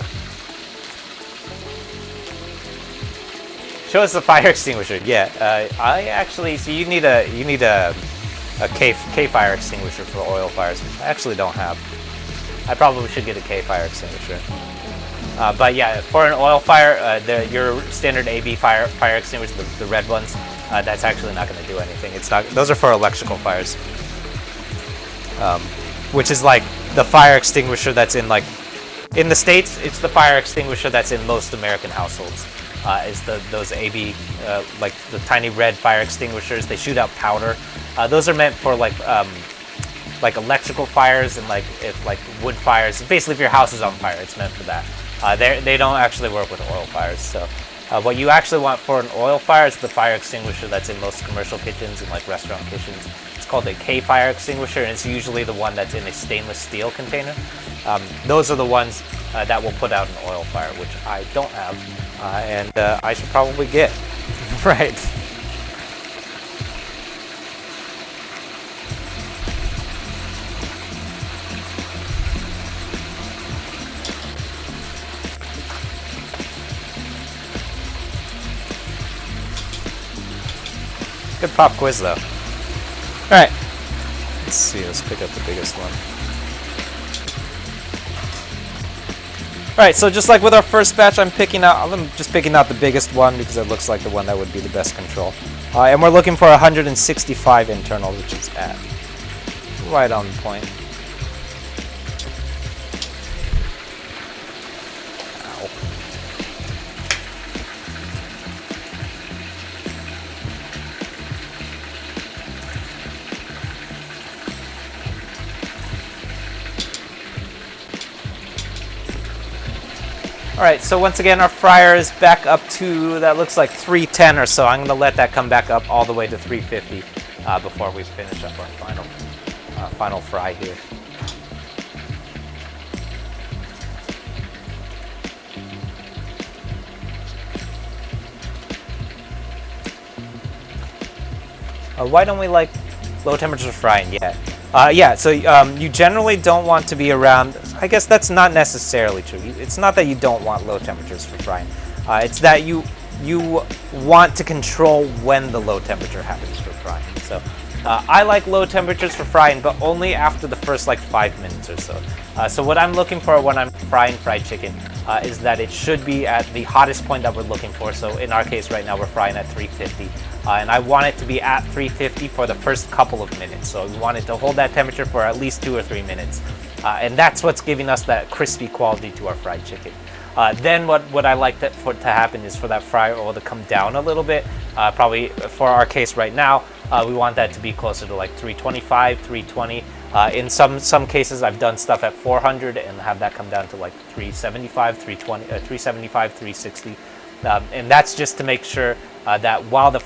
Show us the fire extinguisher. Yeah, I actually. So you need a K fire extinguisher for oil fires, which I actually don't have. I probably should get a K fire extinguisher. But yeah, for an oil fire, your standard AB fire extinguisher, the red ones, that's actually not going to do anything. It's not. Those are for electrical fires, which is like the fire extinguisher that's in in the States. It's the fire extinguisher that's in most American households. Is those AB, like the tiny red fire extinguishers. They shoot out powder. Those are meant for like electrical fires and if wood fires. Basically, if your house is on fire, it's meant for that. They don't actually work with oil fires. So what you actually want for an oil fire is the fire extinguisher that's in most commercial kitchens and restaurant kitchens. It's called a K fire extinguisher, and it's usually the one that's in a stainless steel container. Those are the ones that will put out an oil fire, which I don't have. And I should probably get. Right. Good pop quiz, though. Alright. Let's see, let's pick up the biggest one. Alright, so just like with our first batch, I'm just picking out the biggest one because it looks like the one that would be the best control. And we're looking for 165 internal, which is at right on point. Ow. Alright, so once again our fryer is back up to, that looks like 310 or so. I'm going to let that come back up all the way to 350 before we finish up our final fry here. Why don't we like low temperature frying yet? Yeah, so you generally don't want to be around, I guess that's not necessarily true. It's not that you don't want low temperatures for frying. It's that you you want to control when the low temperature happens for frying. So I like low temperatures for frying, but only after the first like 5 minutes or so. So what I'm looking for when I'm frying fried chicken is that it should be at the hottest point that we're looking for. So in our case right now, we're frying at 350. And I want it to be at 350 for the first couple of minutes. So we want it to hold that temperature for at least 2 or 3 minutes. And that's what's giving us that crispy quality to our fried chicken. Then what I like for it to happen is for that fryer oil to come down a little bit. Probably for our case right now, we want that to be closer to like 325, 320. In some cases, I've done stuff at 400 and have that come down to like 375, 320, 375, 360. And that's just to make sure that while the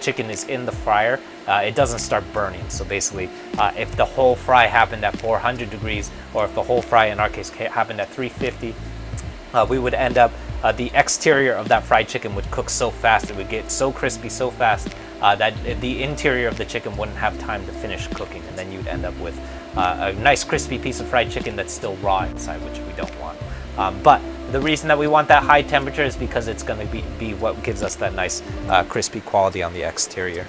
chicken is in the fryer, it doesn't start burning. So basically, if the whole fry happened at 400 degrees, or if the whole fry in our case happened at 350, we would end up, the exterior of that fried chicken would cook so fast, it would get so crispy so fast that the interior of the chicken wouldn't have time to finish cooking. And then you'd end up with a nice crispy piece of fried chicken that's still raw inside, which we don't want. But the reason that we want that high temperature is because it's going to be what gives us that nice crispy quality on the exterior.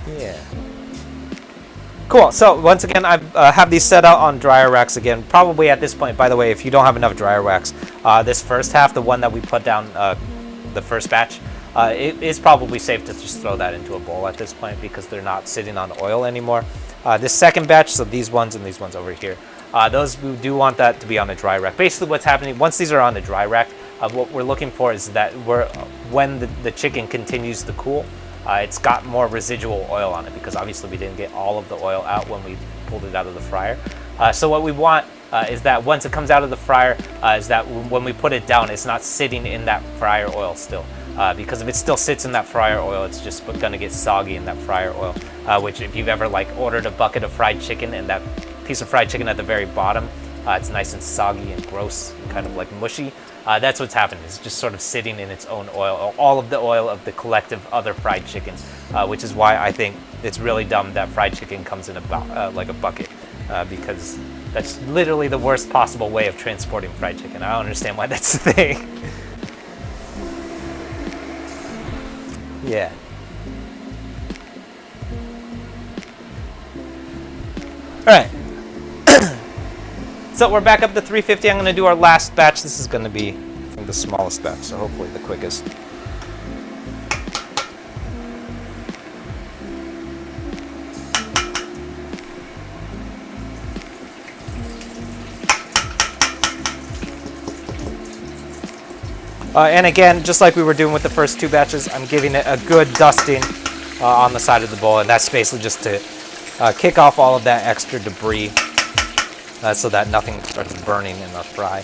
Yeah. Cool. So once again, I have these set out on dryer racks again. Probably at this point, by the way, if you don't have enough dryer racks, this first half, the one that we put down, the first batch, it is probably safe to just throw that into a bowl at this point because they're not sitting on oil anymore. This second batch, so these ones and these ones over here, those we do want that to be on a dry rack. Basically what's happening, once these are on the dry rack, what we're looking for is that when the chicken continues to cool, it's got more residual oil on it because obviously we didn't get all of the oil out when we pulled it out of the fryer. So what we want is that once it comes out of the fryer, is that when we put it down, it's not sitting in that fryer oil still. Because if it still sits in that fryer oil, it's just gonna get soggy in that fryer oil, which if you've ever like ordered a bucket of fried chicken and that piece of fried chicken at the very bottom, it's nice and soggy and gross and kind of like mushy. That's what's happening. It's just sort of sitting in its own oil, all of the oil of the collective other fried chickens, which is why I think it's really dumb that fried chicken comes in like a bucket, because that's literally the worst possible way of transporting fried chicken. I don't understand why that's the thing. Yeah. All right. So we're back up to 350. I'm going to do our last batch. This is going to be from the smallest batch, so hopefully the quickest. And again, just like we were doing with the first two batches, I'm giving it a good dusting on the side of the bowl, and that's basically just to kick off all of that extra debris so that nothing starts burning in the fry.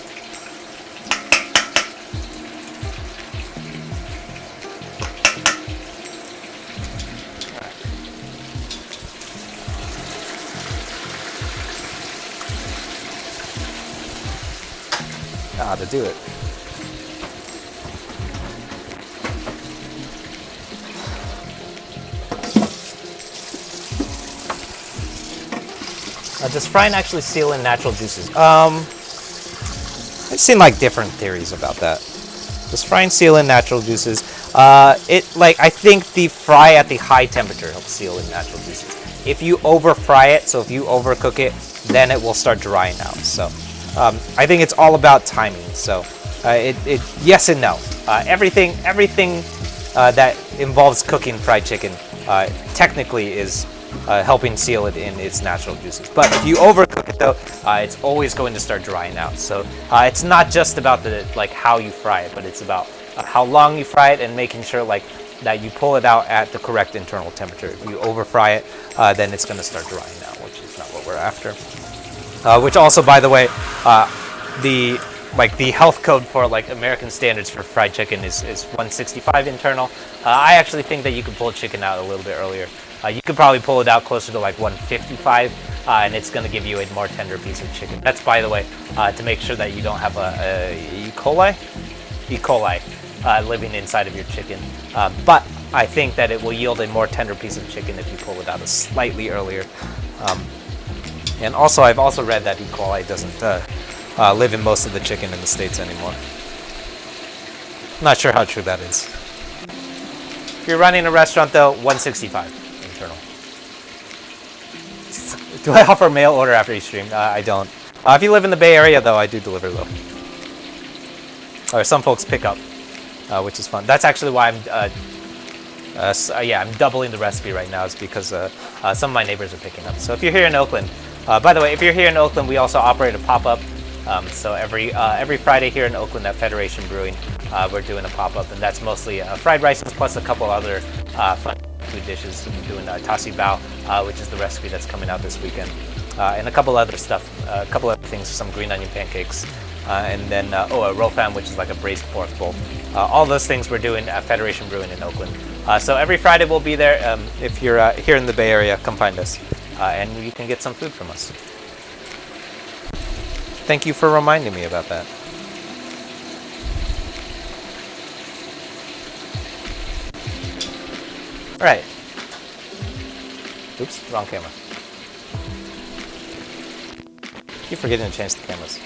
How to do it. Does frying actually seal in natural juices? I've seen like different theories about that. Does frying seal in natural juices? I think the fry at the high temperature helps seal in natural juices. If you over fry it, so if you overcook it, then it will start drying out. So I think it's all about timing. So yes and no. Everything that involves cooking fried chicken technically is helping seal it in its natural juices. But if you overcook it though, it's always going to start drying out. So it's not just about how you fry it, but it's about how long you fry it and making sure that you pull it out at the correct internal temperature. If you over fry it, then it's going to start drying out, which is not what we're after. Which also, by the way, the health code for American standards for fried chicken is 165 internal. I actually think that you could pull chicken out a little bit earlier. You could probably pull it out closer to 155, and it's going to give you a more tender piece of chicken. That's, by the way, to make sure that you don't have a E. coli living inside of your chicken. But I think that it will yield a more tender piece of chicken if you pull it out slightly earlier. And also, I've also read that E. coli doesn't live in most of the chicken in the States anymore. Not sure how true that is. If you're running a restaurant though, $165 internal. Do I offer mail order after each stream? I don't. If you live in the Bay Area though, I do deliver though. Or some folks pick up, which is fun. That's actually why I'm doubling the recipe right now, is because some of my neighbors are picking up. So if you're here in Oakland, by the way, if you're here in Oakland, we also operate a pop-up. So every Friday here in Oakland at Federation Brewing, we're doing a pop-up, and that's mostly fried rices plus a couple other fun food dishes. We're doing tasi bao, which is the recipe that's coming out this weekend, and a couple other stuff, a couple other things, some green onion pancakes, and then a rofam, which is like a braised pork bowl. All those things we're doing at Federation Brewing in Oakland. So every Friday we'll be there. If you're here in the Bay Area, come find us, and you can get some food from us. Thank you for reminding me about that. All right. Oops, wrong camera. Keep forgetting to change the cameras.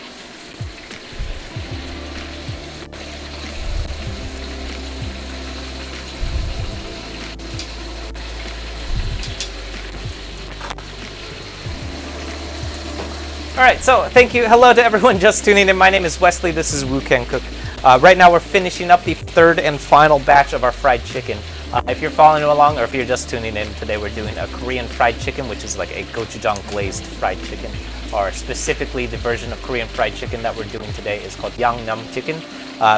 All right, so thank you. Hello to everyone just tuning in. My name is Wesley. This is Woo Can Cook. Right now we're finishing up the third and final batch of our fried chicken. If you're following along or if you're just tuning in, today we're doing a Korean fried chicken, which is like a gochujang glazed fried chicken. Or specifically the version of Korean fried chicken that we're doing today is called nyeom chicken.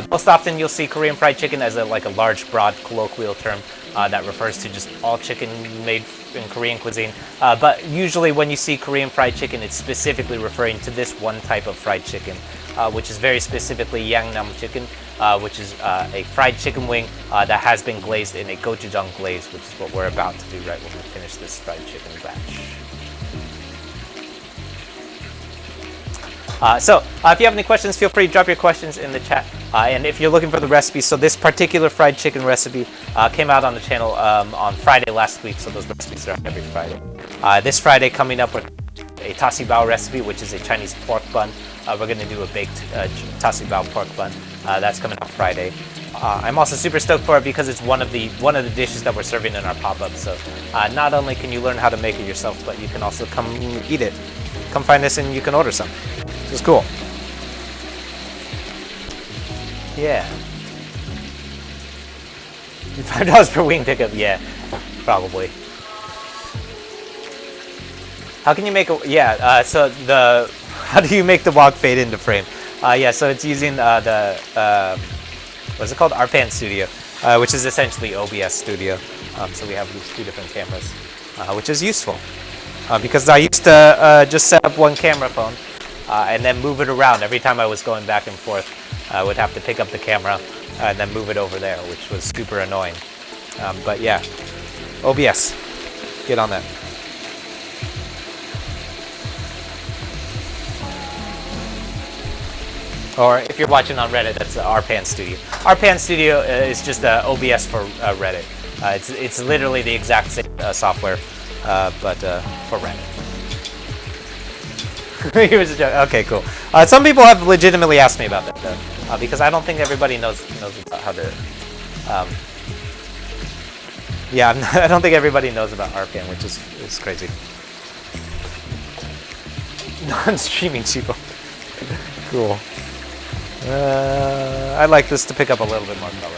Most often you'll see Korean fried chicken as a large, broad, colloquial term that refers to just all chicken made in Korean cuisine. But usually when you see Korean fried chicken, it's specifically referring to this one type of fried chicken, which is very specifically nyeom chicken, which is a fried chicken wing that has been glazed in a gochujang glaze, which is what we're about to do right when we finish this fried chicken batch. So if you have any questions, feel free to drop your questions in the chat. And if you're looking for the recipe, so this particular fried chicken recipe came out on the channel on Friday last week, so those recipes are every Friday. This Friday coming up with a tasi bao recipe, which is a Chinese pork bun. We're going to do a baked tasi bao pork bun. That's coming up Friday. I'm also super stoked for it because it's one of the dishes that we're serving in our pop-up. So not only can you learn how to make it yourself, but you can also come eat it. Come find us and you can order some. It's cool. Yeah. $5 per wing pickup, yeah, probably. How can you make a, how do you make the wok fade into frame? Yeah, so it's using what's it called? Arpan Studio, which is essentially OBS Studio. So we have these two different cameras, which is useful. Because I used to just set up one camera phone and then move it around. Every time I was going back and forth, I would have to pick up the camera and then move it over there, which was super annoying. But yeah, OBS, get on that. Or if you're watching on Reddit, that's Arpan Studio. Arpan Studio is just OBS for Reddit. It's literally the exact same software, but for Reddit. Here's a joke. Okay, cool. Some people have legitimately asked me about that though, because I don't think everybody knows about how to. Yeah, I don't think everybody knows about Arpan, which is crazy. Non-streaming cheapo. Cool. I'd like this to pick up a little bit more color.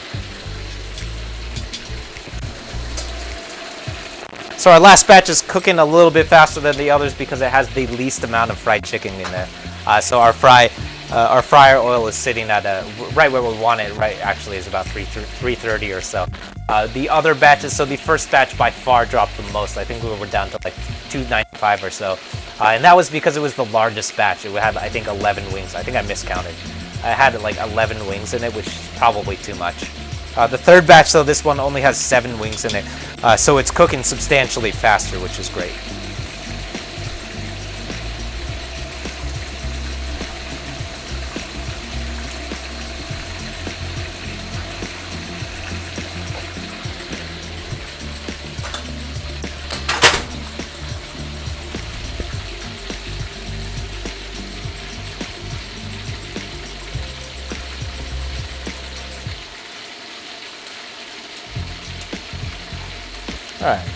So our last batch is cooking a little bit faster than the others because it has the least amount of fried chicken in there. So our fryer oil is sitting at right where we want it. Right, actually, is about 330 or so. The other batches, so the first batch by far dropped the most. I think we were down to like 295 or so, and that was because it was the largest batch. It would have, I think, 11 wings. I think I miscounted. I had like 11 wings in it, which is probably too much. The third batch, though, this one only has 7 wings in it, so it's cooking substantially faster, which is great. right.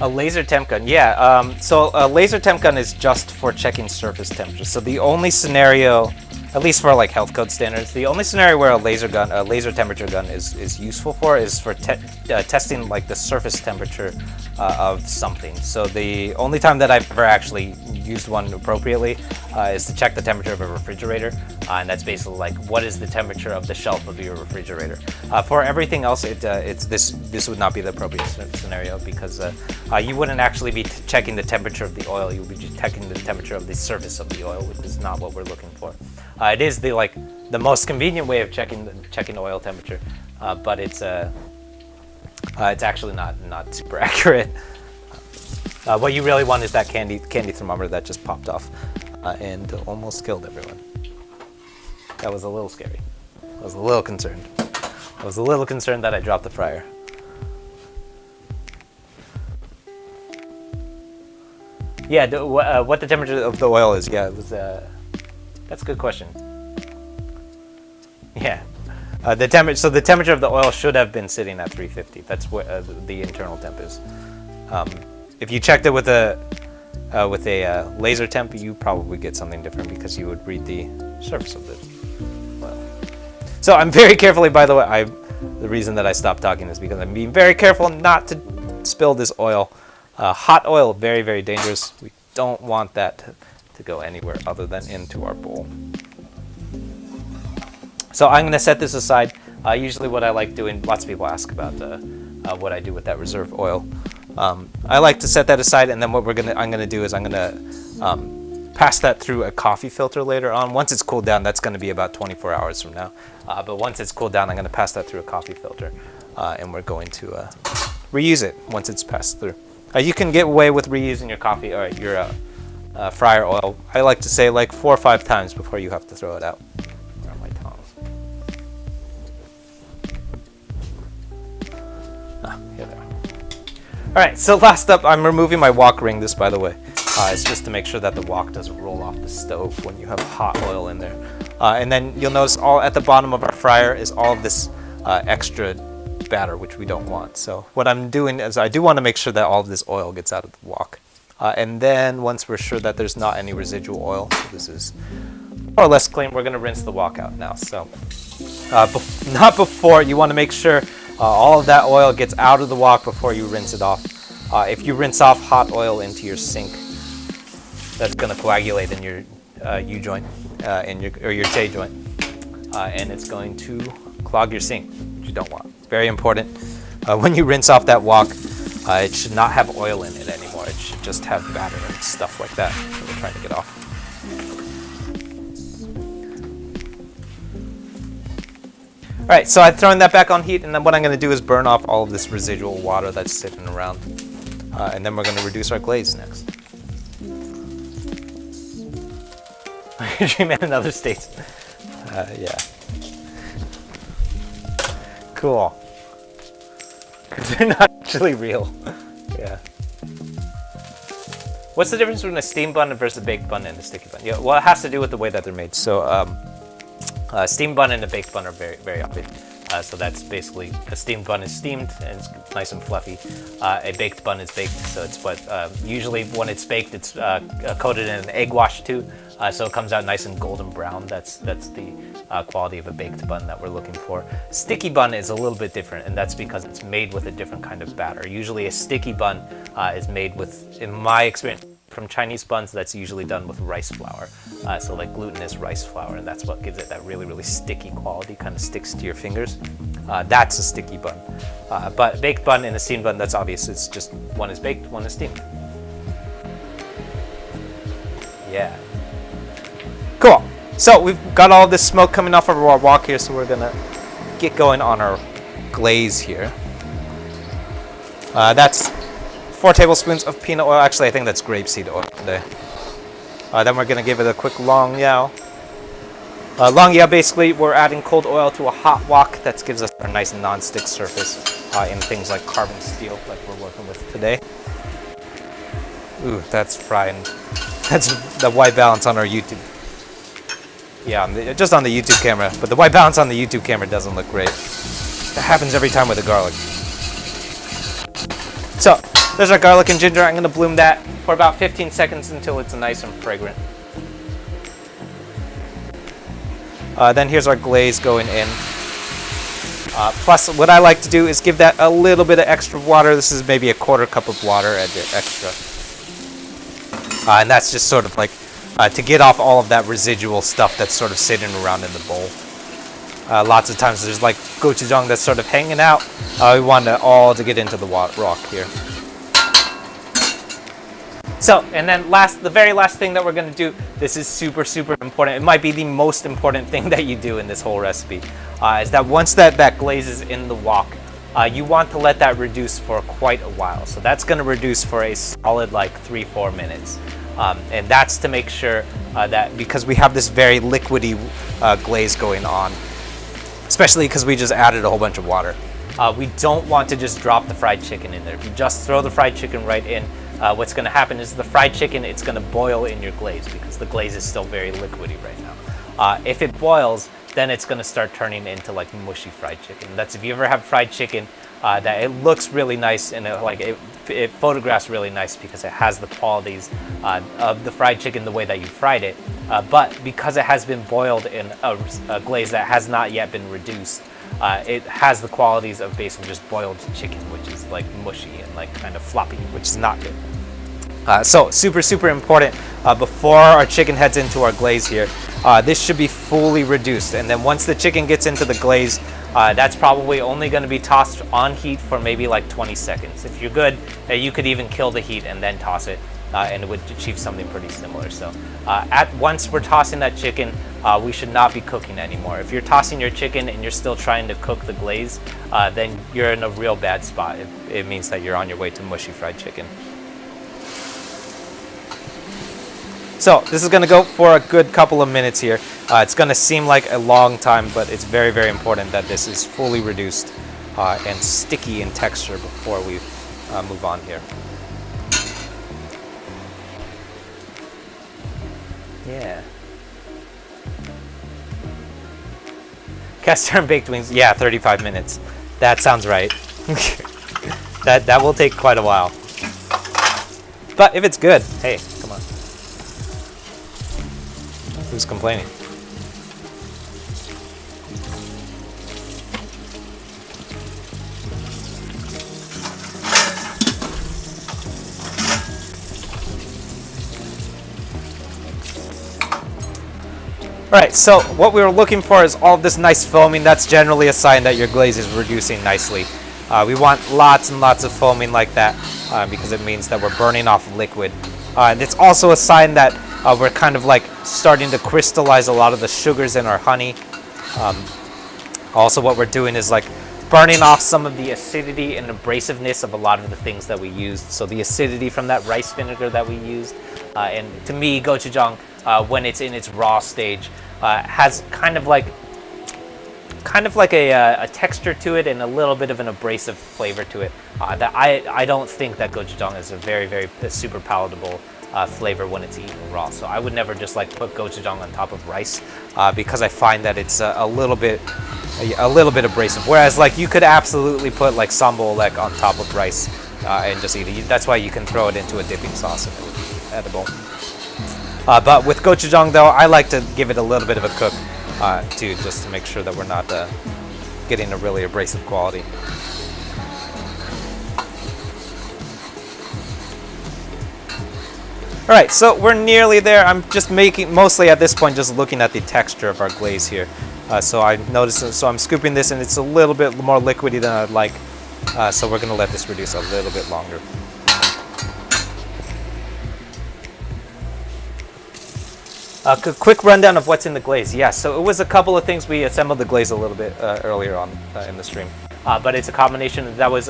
A laser temp gun, yeah. So a laser temp gun is just for checking surface temperature. So the only scenario, at least for like health code standards, the only scenario where a laser temperature gun is useful for is for testing like the surface temperature of something. So the only time that I've ever actually used one appropriately is to check the temperature of a refrigerator, and that's basically like what is the temperature of the shelf of your refrigerator. For everything else, this would not be the appropriate scenario because you wouldn't actually be checking the temperature of the oil. You would be just checking the temperature of the surface of the oil, which is not what we're looking for. It is the most convenient way of checking oil temperature, but it's actually not super accurate. What you really want is that candy thermometer that just popped off and almost killed everyone. That was a little scary. I was a little concerned. I was a little concerned that I dropped the fryer. Yeah, what the temperature of the oil is? Yeah, it was. That's a good question. Yeah, the temperature. So the temperature of the oil should have been sitting at 350. That's what the internal temp is. If you checked it with a laser temp, you probably get something different because you would read the surface of the oil. So I'm very carefully. By the way, the reason that I stopped talking is because I'm being very careful not to spill this oil. Hot oil, very, very dangerous. We don't want that to go anywhere other than into our bowl. So I'm going to set this aside. Usually what I like doing, lots of people ask about what I do with that reserve oil. I like to set that aside, and then what I'm going to do is I'm going to pass that through a coffee filter later on. Once it's cooled down, that's going to be about 24 hours from now. But once it's cooled down, I'm going to pass that through a coffee filter, and we're going to reuse it once it's passed through. You can get away with reusing your coffee or your fryer oil. I like to say like 4 or 5 times before you have to throw it out. Where are my tongs? Here they are. All right, so last up, I'm removing my wok ring. This, by the way, it's just to make sure that the wok doesn't roll off the stove when you have hot oil in there. And then you'll notice all at the bottom of our fryer is all of this extra batter, which we don't want. So what I'm doing is I do want to make sure that all of this oil gets out of the wok. And then once we're sure that there's not any residual oil, so this is more or less clean, we're going to rinse the wok out now. So not before, you want to make sure all of that oil gets out of the wok before you rinse it off. If you rinse off hot oil into your sink, that's going to coagulate in your U-joint or your J joint, and it's going to clog your sink, which you don't want. Very important. When you rinse off that wok, it should not have oil in it anymore. It should just have batter and stuff like that we're trying to get off. All right, so I've thrown that back on heat, and then what I'm going to do is burn off all of this residual water that's sitting around, and then we're going to reduce our glaze next. Dream in another state. Yeah. Cool. Because they're not actually real. Yeah. What's the difference between a steam bun versus a baked bun and a sticky bun? Yeah, well, it has to do with the way that they're made. So, a steam bun and a baked bun are very, very obvious. So that's basically a steamed bun is steamed and it's nice and fluffy. A baked bun is baked, so it's what usually when it's baked, it's coated in an egg wash too. So it comes out nice and golden brown. That's the quality of a baked bun that we're looking for. Sticky bun is a little bit different, and that's because it's made with a different kind of batter. Usually a sticky bun is made with, in my experience, from Chinese buns, that's usually done with rice flour. So like glutinous rice flour, and that's what gives it that really, really sticky quality, kind of sticks to your fingers. That's a sticky bun. But baked bun and a steamed bun, that's obvious. It's just one is baked, one is steamed. Yeah. Cool. So we've got all this smoke coming off of our wok here, so we're gonna get going on our glaze here. That's 4 tablespoons of peanut oil. Actually, I think that's grapeseed oil today. Then we're gonna give it a quick long yao. Long yao, basically, we're adding cold oil to a hot wok. That gives us a nice non-stick surface in things like carbon steel, like we're working with today. Ooh, that's frying. That's the white balance on our YouTube. Yeah, just on the YouTube camera, but the white balance on the YouTube camera doesn't look great. That happens every time with the garlic. So, there's our garlic and ginger. I'm gonna bloom that for about 15 seconds until it's nice and fragrant. Then here's our glaze going in. Plus, what I like to do is give that a little bit of extra water. This is maybe a 1/4 cup of water extra. And that's just sort of like to get off all of that residual stuff that's sort of sitting around in the bowl. Lots of times there's like gochujang that's sort of hanging out. We want it all to get into the rock here. So, and then the very last thing that we're going to do, this is super, super important. It might be the most important thing that you do in this whole recipe, is that once that glaze is in the wok, you want to let that reduce for quite a while. So that's going to reduce for a solid like 3-4 minutes. And that's to make sure that because we have this very liquidy glaze going on, especially because we just added a whole bunch of water. We don't want to just drop the fried chicken in there. If you just throw the fried chicken right in, what's going to happen is the fried chicken, it's going to boil in your glaze because the glaze is still very liquidy right now. If it boils, then it's going to start turning into like mushy fried chicken. That's if you ever have fried chicken that it looks really nice and it photographs really nice because it has the qualities of the fried chicken the way that you fried it. But because it has been boiled in a glaze that has not yet been reduced, it has the qualities of basically just boiled chicken, which is like mushy and like kind of floppy, which is not good. So super, super important before our chicken heads into our glaze here, this should be fully reduced. And then once the chicken gets into the glaze, that's probably only going to be tossed on heat for maybe like 20 seconds. If you're good, you could even kill the heat and then toss it, and it would achieve something pretty similar. So once we're tossing that chicken, we should not be cooking anymore. If you're tossing your chicken and you're still trying to cook the glaze, then you're in a real bad spot. It means that you're on your way to mushy fried chicken. So this is going to go for a good couple of minutes here. It's going to seem like a long time, but it's very, very important that this is fully reduced and sticky in texture before we move on here. Yeah. Cast iron baked wings, yeah, 35 minutes. That sounds right. that will take quite a while. But if it's good, hey, come on. Who's complaining? All right, so what we were looking for is all this nice foaming. That's generally a sign that your glaze is reducing nicely. We want lots and lots of foaming like that because it means that we're burning off liquid. And it's also a sign that we're kind of like starting to crystallize a lot of the sugars in our honey. Also what we're doing is like burning off some of the acidity and abrasiveness of a lot of the things that we used. So the acidity from that rice vinegar that we used. And to me, gochujang, when it's in its raw stage, has kind of like a texture to it and a little bit of an abrasive flavor to it. That I don't think that gochujang is a very super palatable flavor when it's eaten raw. So I would never just like put gochujang on top of rice because I find that it's a little bit abrasive. Whereas like you could absolutely put like sambal like on top of rice and just eat it. That's why you can throw it into a dipping sauce and it would be edible. But with gochujang though, I like to give it a little bit of a cook too, just to make sure that we're not getting a really abrasive quality. All right, so we're nearly there. I'm just mostly at this point, just looking at the texture of our glaze here. So I noticed, so I'm scooping this and it's a little bit more liquidy than I'd like. So we're gonna let this reduce a little bit longer. A quick rundown of what's in the glaze. Yeah, so it was a couple of things. We assembled the glaze a little bit earlier on in the stream. but it's a combination. That was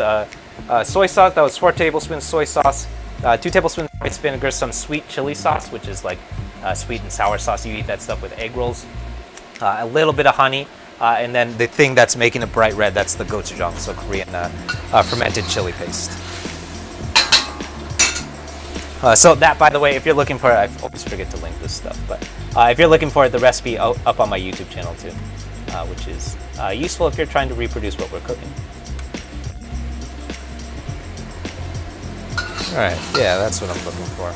soy sauce. That was 4 tablespoons soy sauce, 2 tablespoons rice vinegar, some sweet chili sauce, which is like sweet and sour sauce. You eat that stuff with egg rolls. A little bit of honey, and then the thing that's making it bright red, that's the gochujang, so Korean fermented chili paste. So that, by the way, if you're looking for it, I always forget to link this stuff, but if you're looking for it, the recipe up on my YouTube channel too, which is useful if you're trying to reproduce what we're cooking. All right, yeah, that's what I'm looking for.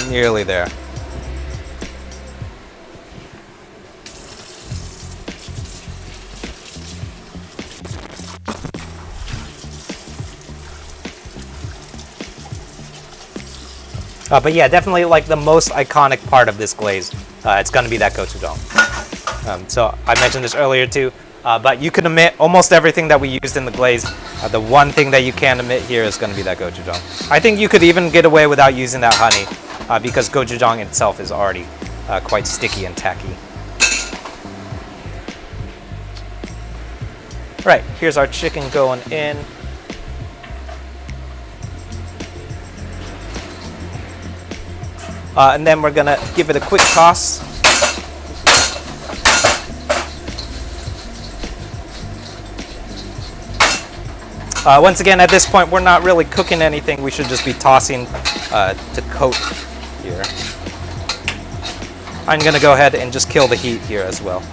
Nearly there. But yeah, definitely like the most iconic part of this glaze, it's going to be that gochujang. So I mentioned this earlier too, but you can omit almost everything that we used in the glaze. The one thing that you can't omit here is going to be that gochujang. I think you could even get away without using that honey, because gochujang itself is already quite sticky and tacky. Right, here's our chicken going in. And then we're gonna give it a quick toss. Once again, at this point, we're not really cooking anything. We should just be tossing to coat here. I'm gonna go ahead and just kill the heat here as well.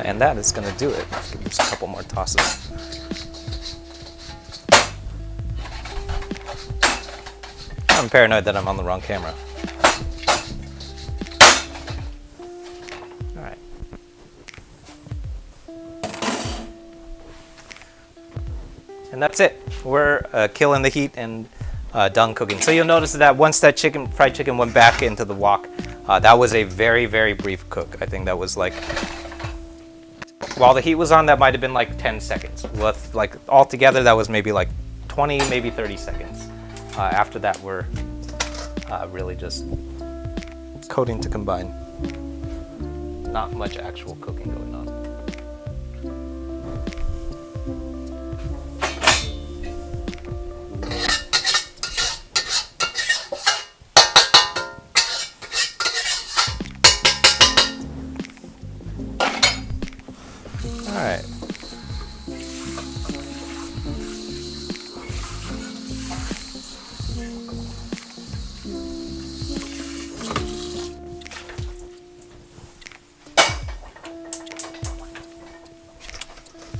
And that is going to do it. Give this a couple more tosses. I'm paranoid that I'm on the wrong camera. All right. And that's it. We're killing the heat and done cooking. So you'll notice that once that fried chicken went back into the wok, that was a very, very brief cook. I think that was like, while the heat was on, that might have been like 10 seconds. With like altogether, that was maybe like 20, maybe 30 seconds. After that, we're really just coating to combine. Not much actual cooking going on. All right.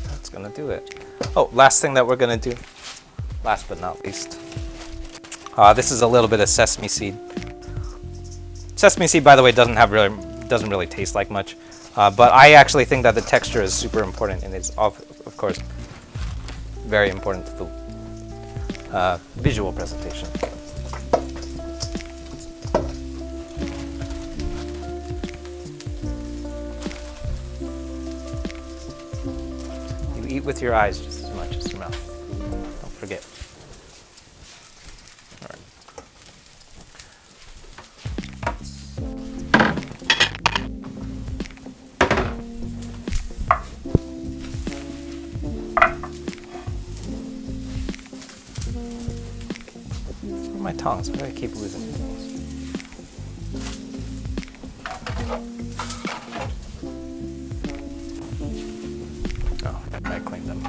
That's gonna do it. Oh, last thing that we're gonna do, last but not least, this is a little bit of sesame seed. Sesame seed, by the way, doesn't really taste like much. But I actually think that the texture is super important, and it's of course very important to the visual presentation. You eat with your eyes just as much as your mouth. Don't forget. All right. My tongs, why do I keep losing it? Oh, I gotta clean them.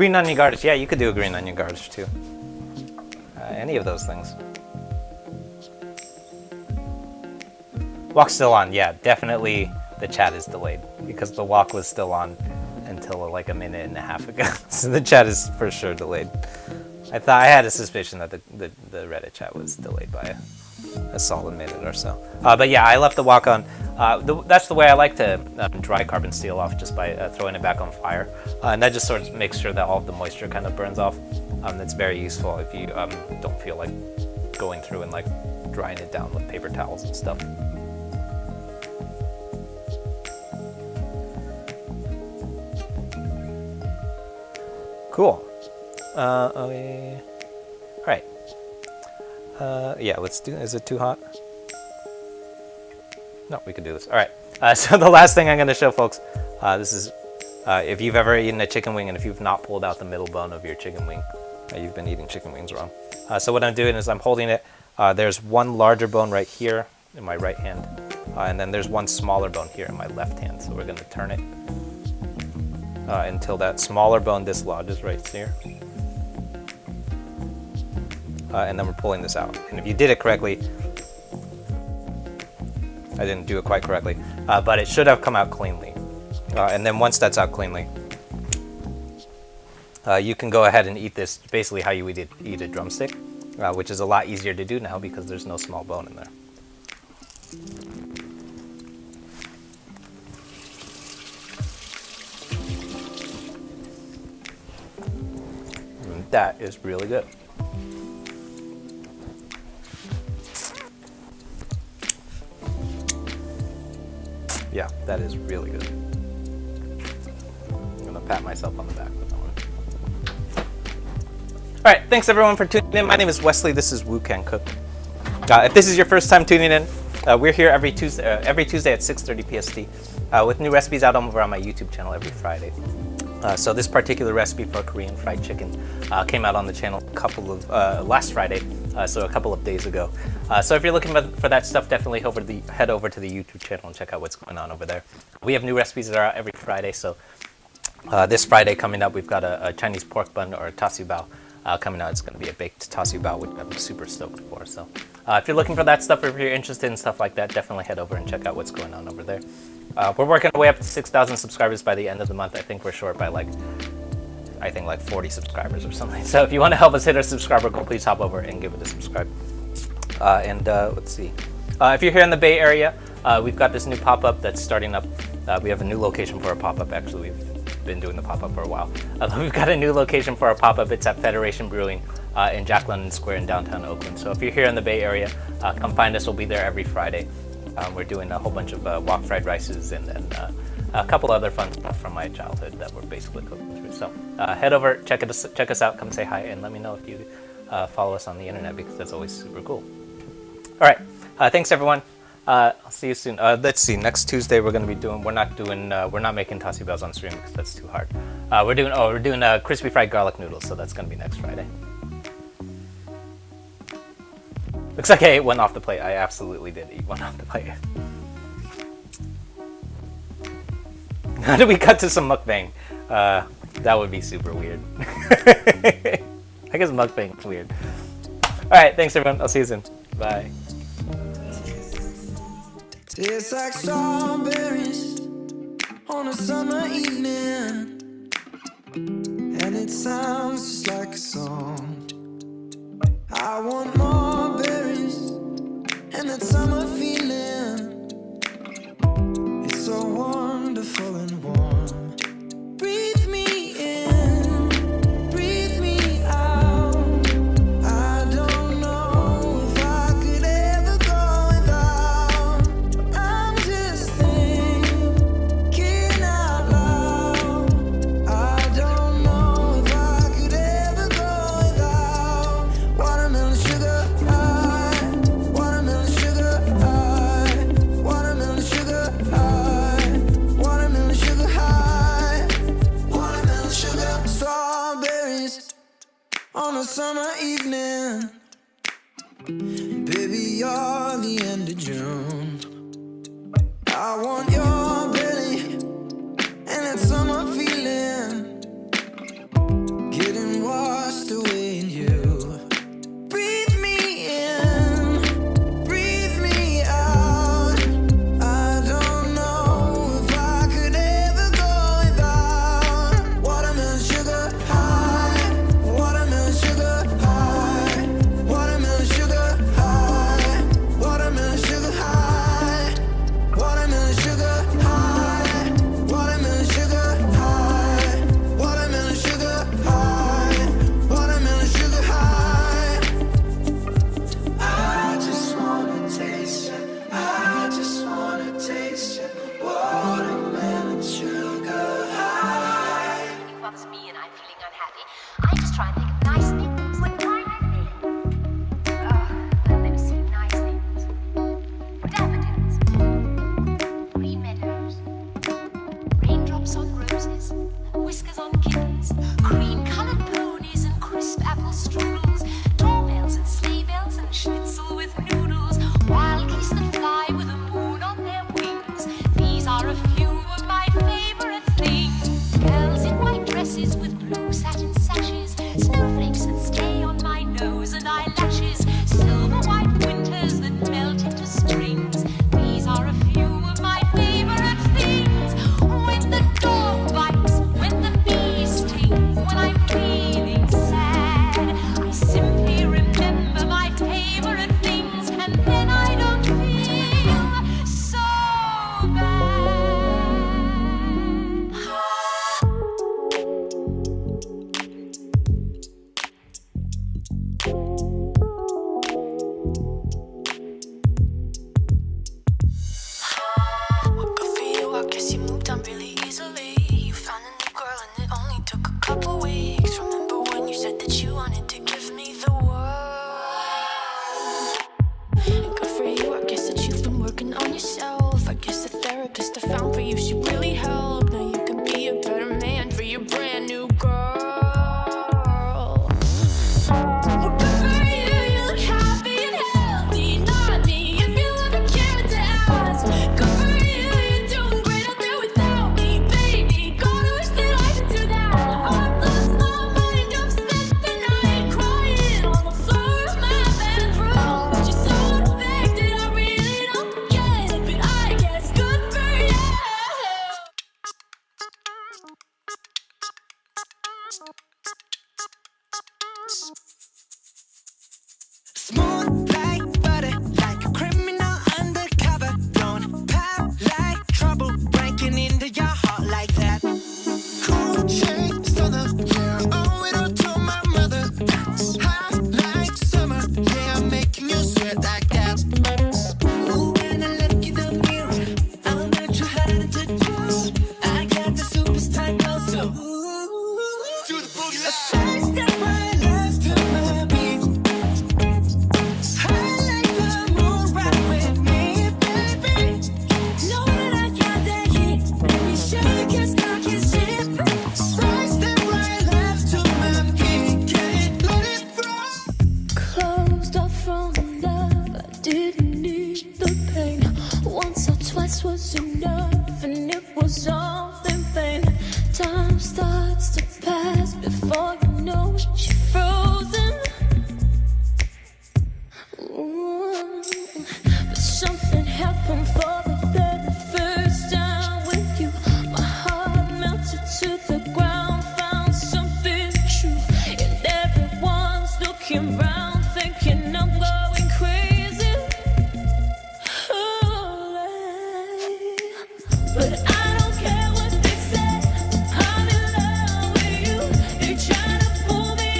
Green onion garnish. Yeah, you could do a green onion garnish too. Any of those things. Walk's still on. Yeah, definitely the chat is delayed because the walk was still on until like a minute and a half ago. So the chat is for sure delayed. I had a suspicion that the Reddit chat was delayed by a solid minute or so. But yeah, I left the wok on. That's the way I like to dry carbon steel off, just by throwing it back on fire. And that just sort of makes sure that all of the moisture kind of burns off. That's very useful if you don't feel like going through and like drying it down with paper towels and stuff. Cool. Okay. All right. Yeah, let's do. Is it too hot? No, we could do this. All right. So the last thing I'm going to show, folks, this is if you've ever eaten a chicken wing and if you've not pulled out the middle bone of your chicken wing, you've been eating chicken wings wrong. So what I'm doing is I'm holding it. There's one larger bone right here in my right hand, and then there's one smaller bone here in my left hand. So we're going to turn it until that smaller bone dislodges right here. And then we're pulling this out. And if you did it correctly, I didn't do it quite correctly, but it should have come out cleanly. And then once that's out cleanly, you can go ahead and eat this basically how you would eat a drumstick, which is a lot easier to do now because there's no small bone in there. And that is really good. Yeah, that is really good. I'm gonna pat myself on the back with that one. All right, thanks everyone for tuning in. My name is Wesley. This is Wu Can Cook. If this is your first time tuning in, we're here every Tuesday at 6:30 PST with new recipes out over on my YouTube channel every Friday. So this particular recipe for Korean fried chicken came out on the channel last Friday, so a couple of days ago. So if you're looking for that stuff, definitely head over to the YouTube channel and check out what's going on over there. We have new recipes that are out every Friday. So this Friday coming up, we've got a Chinese pork bun or a tasu bao coming out. It's going to be a baked tasu bao, which I'm super stoked for. So if you're looking for that stuff, or if you're interested in stuff like that, definitely head over and check out what's going on over there. We're working our way up to 6,000 subscribers by the end of the month. I think we're short by like 40 subscribers or something. So if you want to help us hit our subscriber goal, please hop over and give it a subscribe. Let's see. If you're here in the Bay Area, we've got this new pop-up that's starting up. We have a new location for our pop-up. Actually, we've been doing the pop-up for a while. We've got a new location for our pop-up. It's at Federation Brewing in Jack London Square in downtown Oakland. So if you're here in the Bay Area, come find us. We'll be there every Friday. We're doing a whole bunch of wok fried rices and then a couple other fun stuff from my childhood that we're basically cooking through. So head over, check us out, come say hi, and let me know if you follow us on the internet because that's always super cool. All right, thanks everyone. I'll see you soon. Let's see. Next Tuesday we're going to be doing. We're not making tasu baos on stream because that's too hard. We're doing crispy fried garlic noodles, so that's going to be next Friday. Looks like I ate one off the plate. I absolutely did eat one off the plate. How do we cut to some mukbang? That would be super weird. I guess mukbang's weird. All right, thanks everyone. I'll see you soon. Bye. Tastes like strawberries on a summer evening, and it sounds just like a song. I want more berries and that summer feeling. It's so wonderful and warm. Breathe me in, breathe me out. I don't know if I could ever go without. I'm just thinking out loud. I don't know if I could ever go without watermelon sugar high, watermelon sugar high, watermelon sugar high, watermelon sugar high, watermelon sugar. Strawberries on a summer evening. Baby, you're the end of June. I want your belly and that summer feeling. roses and eyelashes, silver white winters that melt into springs. These are a few of my favorite things. When the dog bites, when the bee stings, when I'm feeling sad, I simply remember my favorite things, and then I don't feel so bad. Well, good for you, I guess you moved on really easily. You found a new girl and it only took a couple weeks. Remember when you said that you wanted to give me the world? And good for you, I guess that you've been working on yourself. I guess the therapist I found for you, she really helped. Now you can be a better man for your brand new girl. Well, good for you, you look happy and healthy. Not me, if you ever cared to ask. Good for you, you're doing great out there without me, baby. Gotta wish that I could do that. I've lost my mind, I've spent the night crying on the floor of my bedroom. But you're so affected, I really don't get it. But I guess good for you. Smooth like butter, like a criminal undercover. Don't pop like trouble, breaking into your heart like that. Cool shade stunner, yeah, owe it all to my mother. Hot like summer, yeah, I'm making you sweat like that. Ooh, when I look in the mirror, I'm not too hard to do. I got the superstar glow, so ooh, do the boogie. A side step right left to my beat. I like the moon rock with me, baby. Know that I got that heat. Let me show you, can't stop, can't shit. Side step right left to my beat. Can't let it flow. Closed off from love, I didn't need the pain. Once or twice was enough, and it was all in vain. Time starts to pass before you know it, you're frozen. Ooh. But something happened for the very first time with you. My heart melted to the ground, found something true. And everyone's looking round, thinking I'm going crazy. But I don't care what they say, I'm in love with you. They try to pull me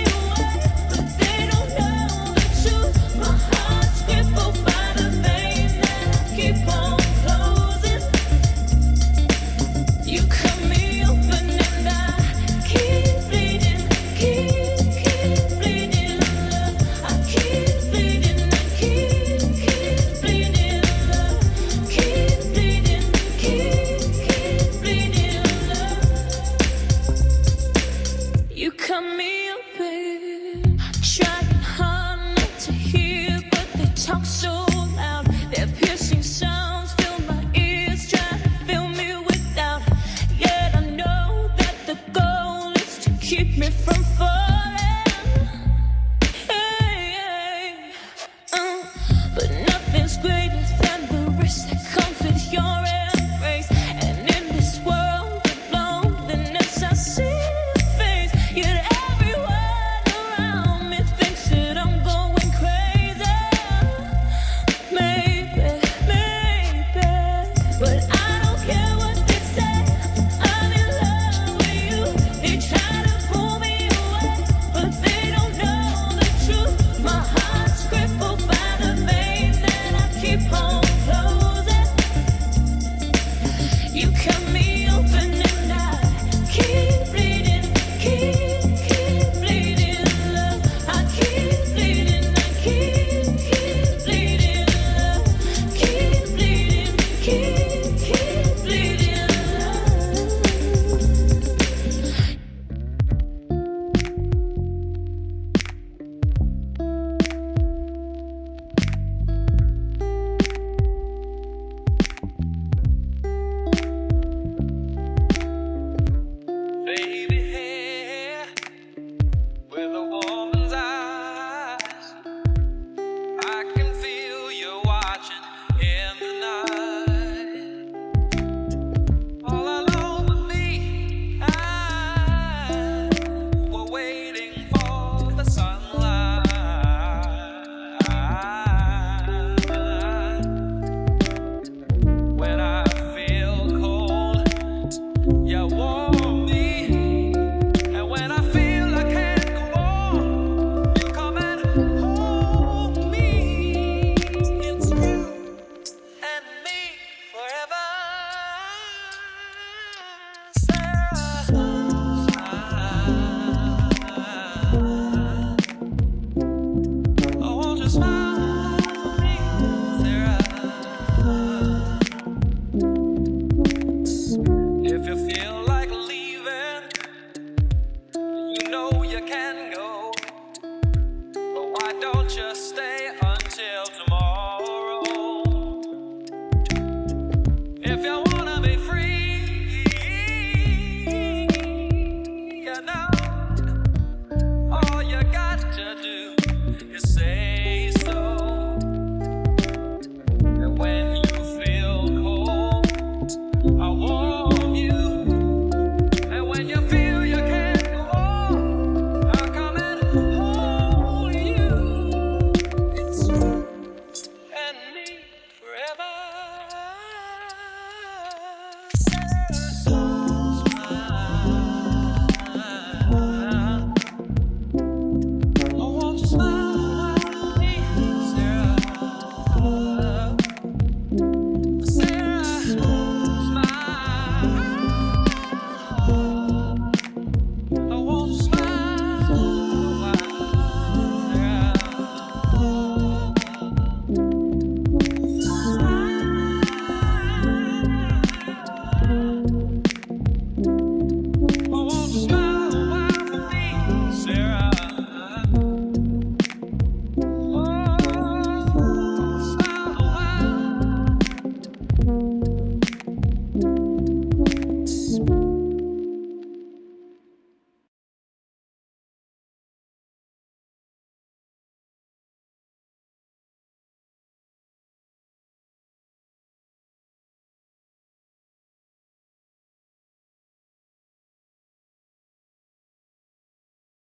I'll just stay